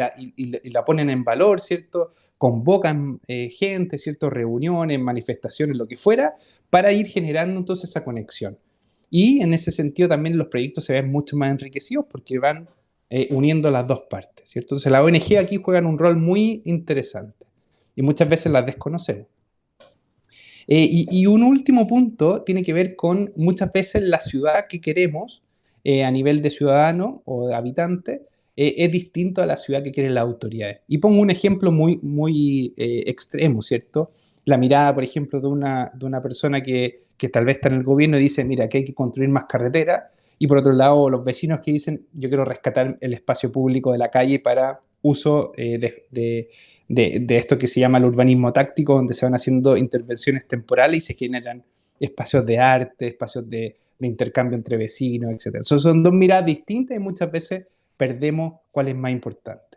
la ponen en valor, ¿cierto? Convocan gente, ¿cierto? Reuniones, manifestaciones, lo que fuera, para ir generando entonces esa conexión. Y en ese sentido también los proyectos se ven mucho más enriquecidos porque van uniendo las dos partes, ¿cierto? Entonces la ONG aquí juegan un rol muy interesante y muchas veces las desconocemos. Y un último punto tiene que ver con muchas veces la ciudad que queremos a nivel de ciudadano o de habitante es distinto a la ciudad que quieren las autoridades. Y pongo un ejemplo muy extremo, ¿cierto? La mirada, por ejemplo, de una persona que tal vez está en el gobierno y dice, mira, que hay que construir más carreteras, y por otro lado los vecinos que dicen, yo quiero rescatar el espacio público de la calle para uso de esto que se llama el urbanismo táctico, donde se van haciendo intervenciones temporales y se generan espacios de arte, espacios de intercambio entre vecinos, etc. Son dos miradas distintas y muchas veces perdemos cuál es más importante.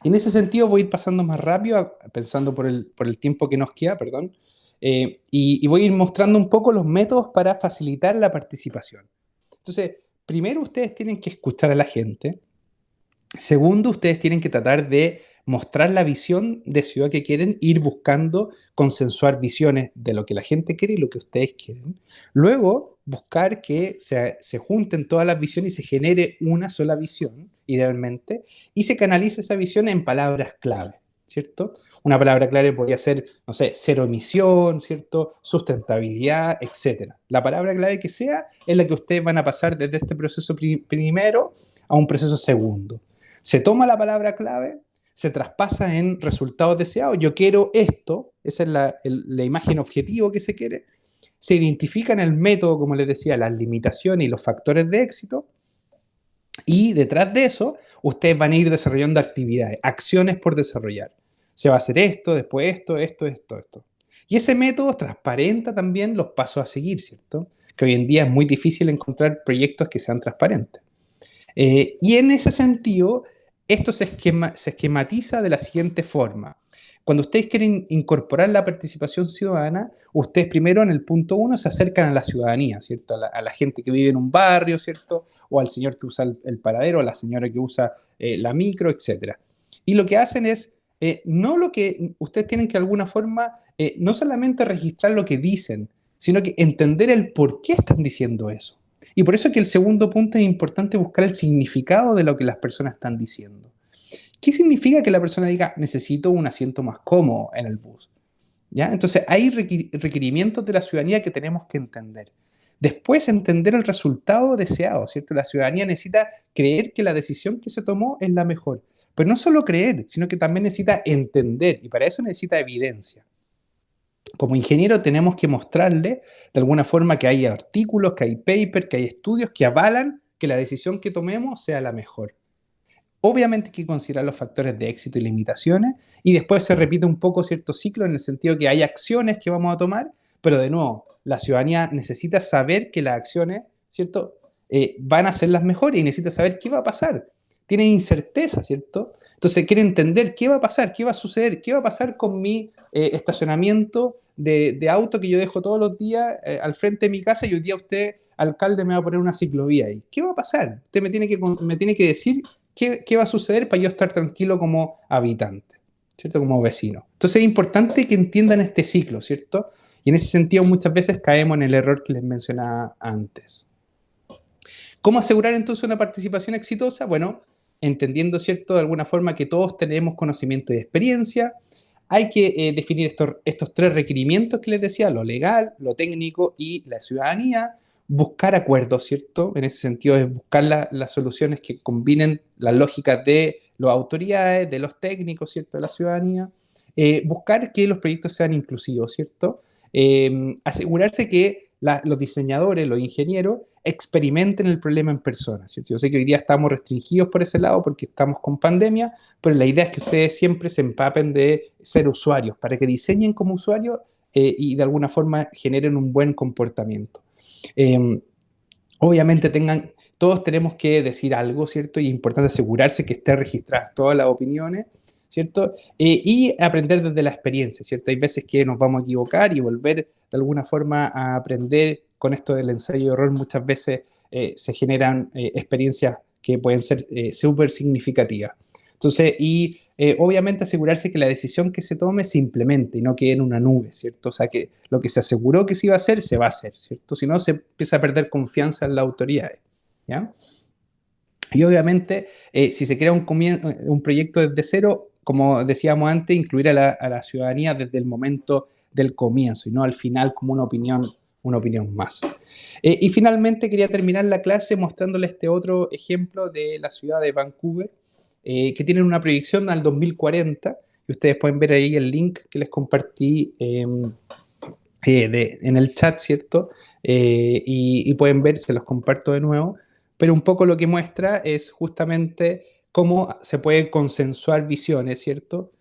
Y en ese sentido voy a ir pasando más rápido, pensando por el tiempo que nos queda, perdón, y voy a ir mostrando un poco los métodos para facilitar la participación. Entonces, primero ustedes tienen que escuchar a la gente. Segundo, ustedes tienen que tratar de mostrar la visión de ciudad que quieren, ir buscando consensuar visiones de lo que la gente quiere y lo que ustedes quieren. Luego, buscar que se junten todas las visiones y se genere una sola visión, idealmente, y se canalice esa visión en palabras clave, ¿cierto? Una palabra clave podría ser, no sé, cero emisión, ¿cierto? Sustentabilidad, etc. La palabra clave que sea es la que ustedes van a pasar desde este proceso primero a un proceso segundo. Se toma la palabra clave, se traspasa en resultados deseados. Yo quiero esto, esa es la imagen objetivo que se quiere. Se identifica en el método, como les decía, las limitaciones y los factores de éxito. Y detrás de eso, ustedes van a ir desarrollando actividades, acciones por desarrollar. Se va a hacer esto, después esto. Y ese método transparenta también los pasos a seguir, ¿cierto? Que hoy en día es muy difícil encontrar proyectos que sean transparentes. Y en ese sentido, esto se esquematiza de la siguiente forma. Cuando ustedes quieren incorporar la participación ciudadana, ustedes primero en el punto 1 se acercan a la ciudadanía, ¿cierto? A la gente que vive en un barrio, ¿cierto? O al señor que usa el paradero, a la señora que usa la micro, etc. Y lo que hacen es, no lo que ustedes tienen que de alguna forma, no solamente registrar lo que dicen, sino que entender el por qué están diciendo eso. Y por eso es que el segundo punto es importante buscar el significado de lo que las personas están diciendo. ¿Qué significa que la persona diga, necesito un asiento más cómodo en el bus? ¿Ya? Entonces, hay requerimientos de la ciudadanía que tenemos que entender. Después, entender el resultado deseado, ¿cierto? La ciudadanía necesita creer que la decisión que se tomó es la mejor. Pero no solo creer, sino que también necesita entender, y para eso necesita evidencia. Como ingeniero tenemos que mostrarle de alguna forma que hay artículos, que hay papers, que hay estudios que avalan que la decisión que tomemos sea la mejor. Obviamente hay que considerar los factores de éxito y limitaciones, y después se repite un poco cierto ciclo en el sentido que hay acciones que vamos a tomar, pero de nuevo, la ciudadanía necesita saber que las acciones, ¿cierto? Van a ser las mejores y necesita saber qué va a pasar. Tiene incerteza, ¿cierto? Entonces quiere entender qué va a pasar, qué va a suceder, qué va a pasar con mi estacionamiento de auto que yo dejo todos los días al frente de mi casa y hoy día usted, alcalde, me va a poner una ciclovía ahí. ¿Qué va a pasar? Usted me tiene que decir qué va a suceder para yo estar tranquilo como habitante, ¿cierto? Como vecino. Entonces es importante que entiendan este ciclo, ¿cierto? Y en ese sentido muchas veces caemos en el error que les mencionaba antes. ¿Cómo asegurar entonces una participación exitosa? Bueno, entendiendo, ¿cierto?, de alguna forma que todos tenemos conocimiento y experiencia. Hay que definir estos tres requerimientos que les decía, lo legal, lo técnico y la ciudadanía. Buscar acuerdos, ¿cierto? En ese sentido es buscar las soluciones que combinen las lógicas de las autoridades, de los técnicos, ¿cierto?, de la ciudadanía. Buscar que los proyectos sean inclusivos, ¿cierto? Asegurarse que los diseñadores, los ingenieros, experimenten el problema en persona, ¿cierto? Yo sé que hoy día estamos restringidos por ese lado porque estamos con pandemia, pero la idea es que ustedes siempre se empapen de ser usuarios, para que diseñen como usuarios y de alguna forma generen un buen comportamiento. Obviamente todos tenemos que decir algo, ¿cierto? Y es importante asegurarse que estén registradas todas las opiniones, ¿cierto? Y aprender desde la experiencia, ¿cierto? Hay veces que nos vamos a equivocar y volver de alguna forma a aprender. Con esto del ensayo de error muchas veces se generan experiencias que pueden ser súper significativas. Entonces, obviamente asegurarse que la decisión que se tome se implemente y no quede en una nube, ¿cierto? O sea, que lo que se aseguró que se iba a hacer, se va a hacer, ¿cierto? Si no, se empieza a perder confianza en las autoridades, ¿ya? Y obviamente, si se crea un proyecto desde cero, como decíamos antes, incluir a la ciudadanía desde el momento del comienzo y no al final como una opinión más. Y finalmente quería terminar la clase mostrándoles este otro ejemplo de la ciudad de Vancouver, que tienen una proyección al 2040, y ustedes pueden ver ahí el link que les compartí en el chat, ¿cierto? Y pueden ver, se los comparto de nuevo, pero un poco lo que muestra es justamente cómo se pueden consensuar visiones, ¿cierto?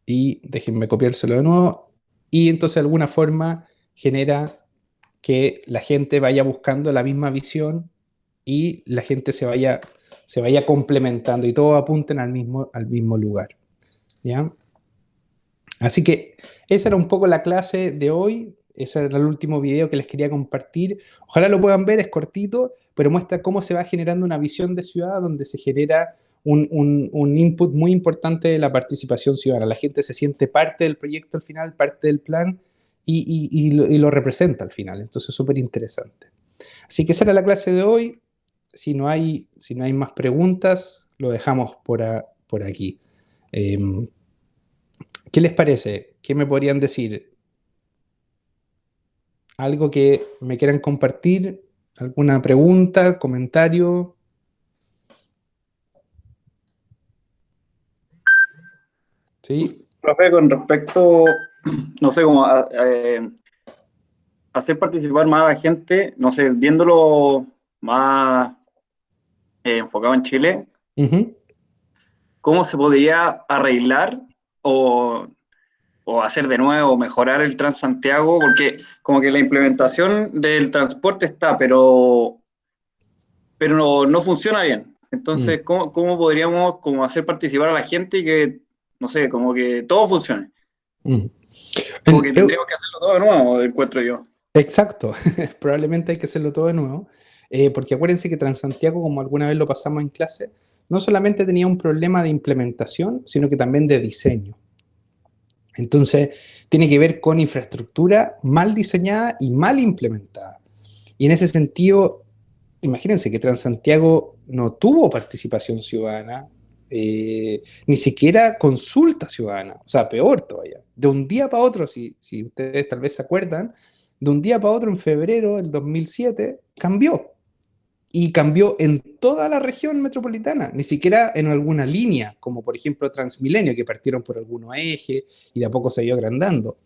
Y déjenme copiárselo de nuevo. Y entonces de alguna forma genera que la gente vaya buscando la misma visión y la gente se vaya complementando y todos apunten al mismo lugar, ¿ya? Así que esa era un poco la clase de hoy. Ese era el último video que les quería compartir. Ojalá lo puedan ver, es cortito, pero muestra cómo se va generando una visión de ciudad donde se genera un input muy importante de la participación ciudadana. La gente se siente parte del proyecto al final, parte del plan y lo representa al final. Entonces es súper interesante. Así que esa era la clase de hoy. Si no hay más preguntas, lo dejamos por por aquí. ¿Qué les parece? ¿Qué me podrían decir? ¿Algo que me quieran compartir? ¿Alguna pregunta, comentario? ¿Sí? Profe, con respecto, no sé, como hacer participar más a la gente, no sé, viéndolo más enfocado en Chile, Ujú. ¿cómo se podría arreglar o, o hacer de nuevo, mejorar el Transantiago? Porque como que la implementación del transporte está, pero no funciona bien. Mm. Entonces, ¿cómo podríamos como hacer participar a la gente y que, no sé, como que todo funcione? Mm. Como que tendríamos que hacerlo todo de nuevo, encuentro yo. Exacto, probablemente hay que hacerlo todo de nuevo, porque acuérdense que Transantiago, como alguna vez lo pasamos en clase, no solamente tenía un problema de implementación, sino que también de diseño. Entonces, tiene que ver con infraestructura mal diseñada y mal implementada. Y en ese sentido, imagínense que Transantiago no tuvo participación ciudadana, ni siquiera consulta ciudadana, o sea, peor todavía. De un día para otro, si ustedes tal vez se acuerdan, de un día para otro, en febrero del 2007, cambió. Y cambió en toda la región metropolitana, ni siquiera en alguna línea, como por ejemplo Transmilenio, que partieron por algunos ejes y de a poco se ido agrandando.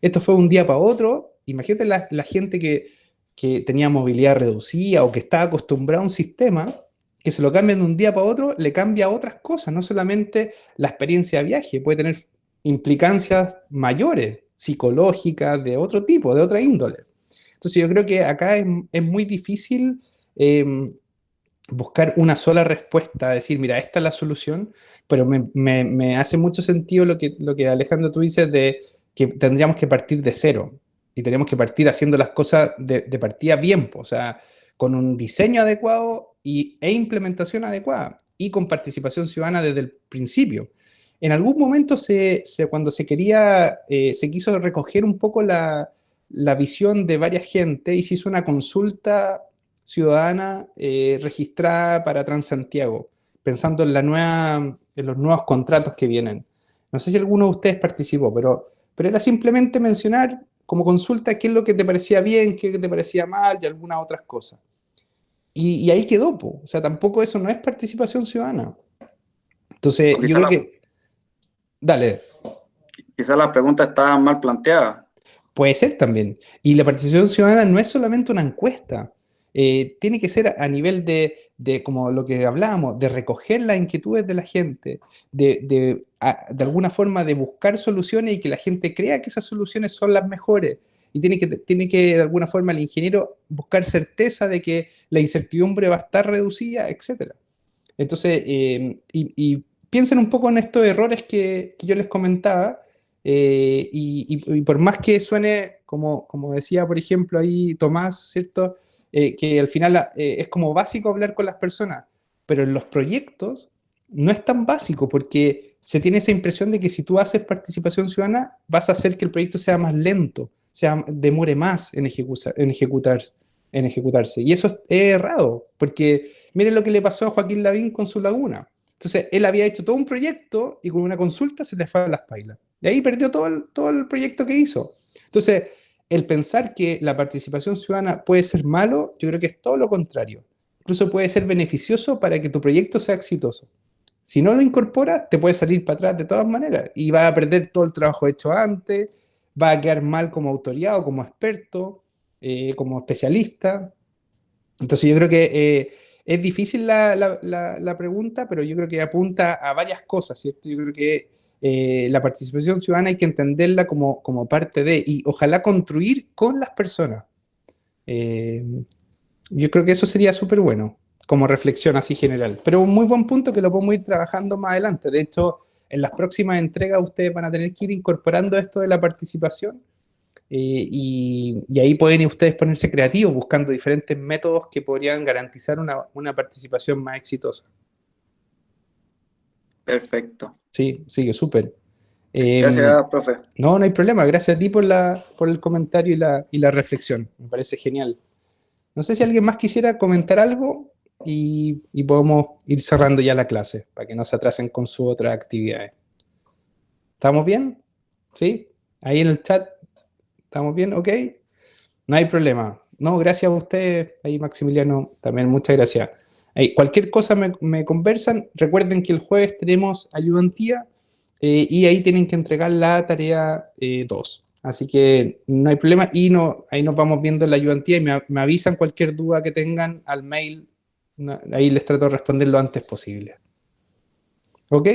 Esto fue un día para otro. Imagínate la gente que tenía movilidad reducida o que estaba acostumbrada a un sistema, que se lo cambian de un día para otro, le cambia otras cosas, no solamente la experiencia de viaje, puede tener implicancias mayores, psicológicas, de otro tipo, de otra índole. Entonces yo creo que acá es muy difícil eh, buscar una sola respuesta, decir, mira, esta es la solución, pero me hace mucho sentido lo que Alejandro tú dices de que tendríamos que partir de cero y tenemos que partir haciendo las cosas de partida bien, o sea, con un diseño adecuado e implementación adecuada y con participación ciudadana desde el principio. En algún momento, cuando se quería, se quiso recoger un poco la visión de varias gente y se hizo una consulta ciudadana registrada para Transantiago, pensando en, en los nuevos contratos que vienen. No sé si alguno de ustedes participó, pero era simplemente mencionar como consulta qué es lo que te parecía bien, qué te parecía mal y algunas otras cosas. Y ahí quedó, po. O sea, tampoco eso no es participación ciudadana. Entonces, O yo creo que, dale, quizás las preguntas estaban mal planteadas. puede ser también. Y la participación ciudadana no es solamente una encuesta. Tiene que ser a nivel como lo que hablábamos, de recoger las inquietudes de la gente, de alguna forma de buscar soluciones y que la gente crea que esas soluciones son las mejores. Y tiene que de alguna forma el ingeniero buscar certeza de que la incertidumbre va a estar reducida, etc. Entonces, y piensen un poco en estos errores que yo les comentaba, y por más que suene, como decía, por ejemplo, ahí Tomás, ¿cierto? Que al final es como básico hablar con las personas, pero en los proyectos no es tan básico porque se tiene esa impresión de que si tú haces participación ciudadana, vas a hacer que el proyecto sea más lento, demore más en ejecutarse. Y eso es errado, porque miren lo que le pasó a Joaquín Lavín con su laguna. Entonces, él había hecho todo un proyecto y con una consulta se le fue a las pailas. Y ahí perdió todo el proyecto que hizo. Entonces, el pensar que la participación ciudadana puede ser malo, yo creo que es todo lo contrario. Incluso puede ser beneficioso para que tu proyecto sea exitoso. Si no lo incorporas, te puede salir para atrás de todas maneras y vas a perder todo el trabajo hecho antes, va a quedar mal como autoridad o como experto, como especialista. Entonces yo creo que es difícil la pregunta, pero yo creo que apunta a varias cosas, ¿cierto? Yo creo que la participación ciudadana hay que entenderla como parte de, y ojalá construir con las personas. Eh, yo creo que eso sería súper bueno, como reflexión así general. Pero un muy buen punto que lo podemos ir trabajando más adelante. De hecho, en las próximas entregas ustedes van a tener que ir incorporando esto de la participación y ahí pueden ustedes ponerse creativos buscando diferentes métodos que podrían garantizar una participación más exitosa. Perfecto. Sí, sí, súper. Eh, Gracias, profe. no hay problema. Gracias a ti por el comentario y la reflexión. Me parece genial. No sé si alguien más quisiera comentar algo. y podemos ir cerrando ya la clase para que no se atrasen con sus otras actividades. ¿Estamos bien? ¿Sí? Ahí en el chat, ¿estamos bien? ¿Ok? No hay problema. No, gracias a ustedes, ahí Maximiliano, también muchas gracias. Ahí, cualquier cosa me conversan. Recuerden que el jueves tenemos ayudantía y ahí tienen que entregar la tarea 2. Así que no hay problema y ahí nos vamos viendo en la ayudantía y me avisan cualquier duda que tengan al mail. Ahí les trato de responder lo antes posible. ¿Ok?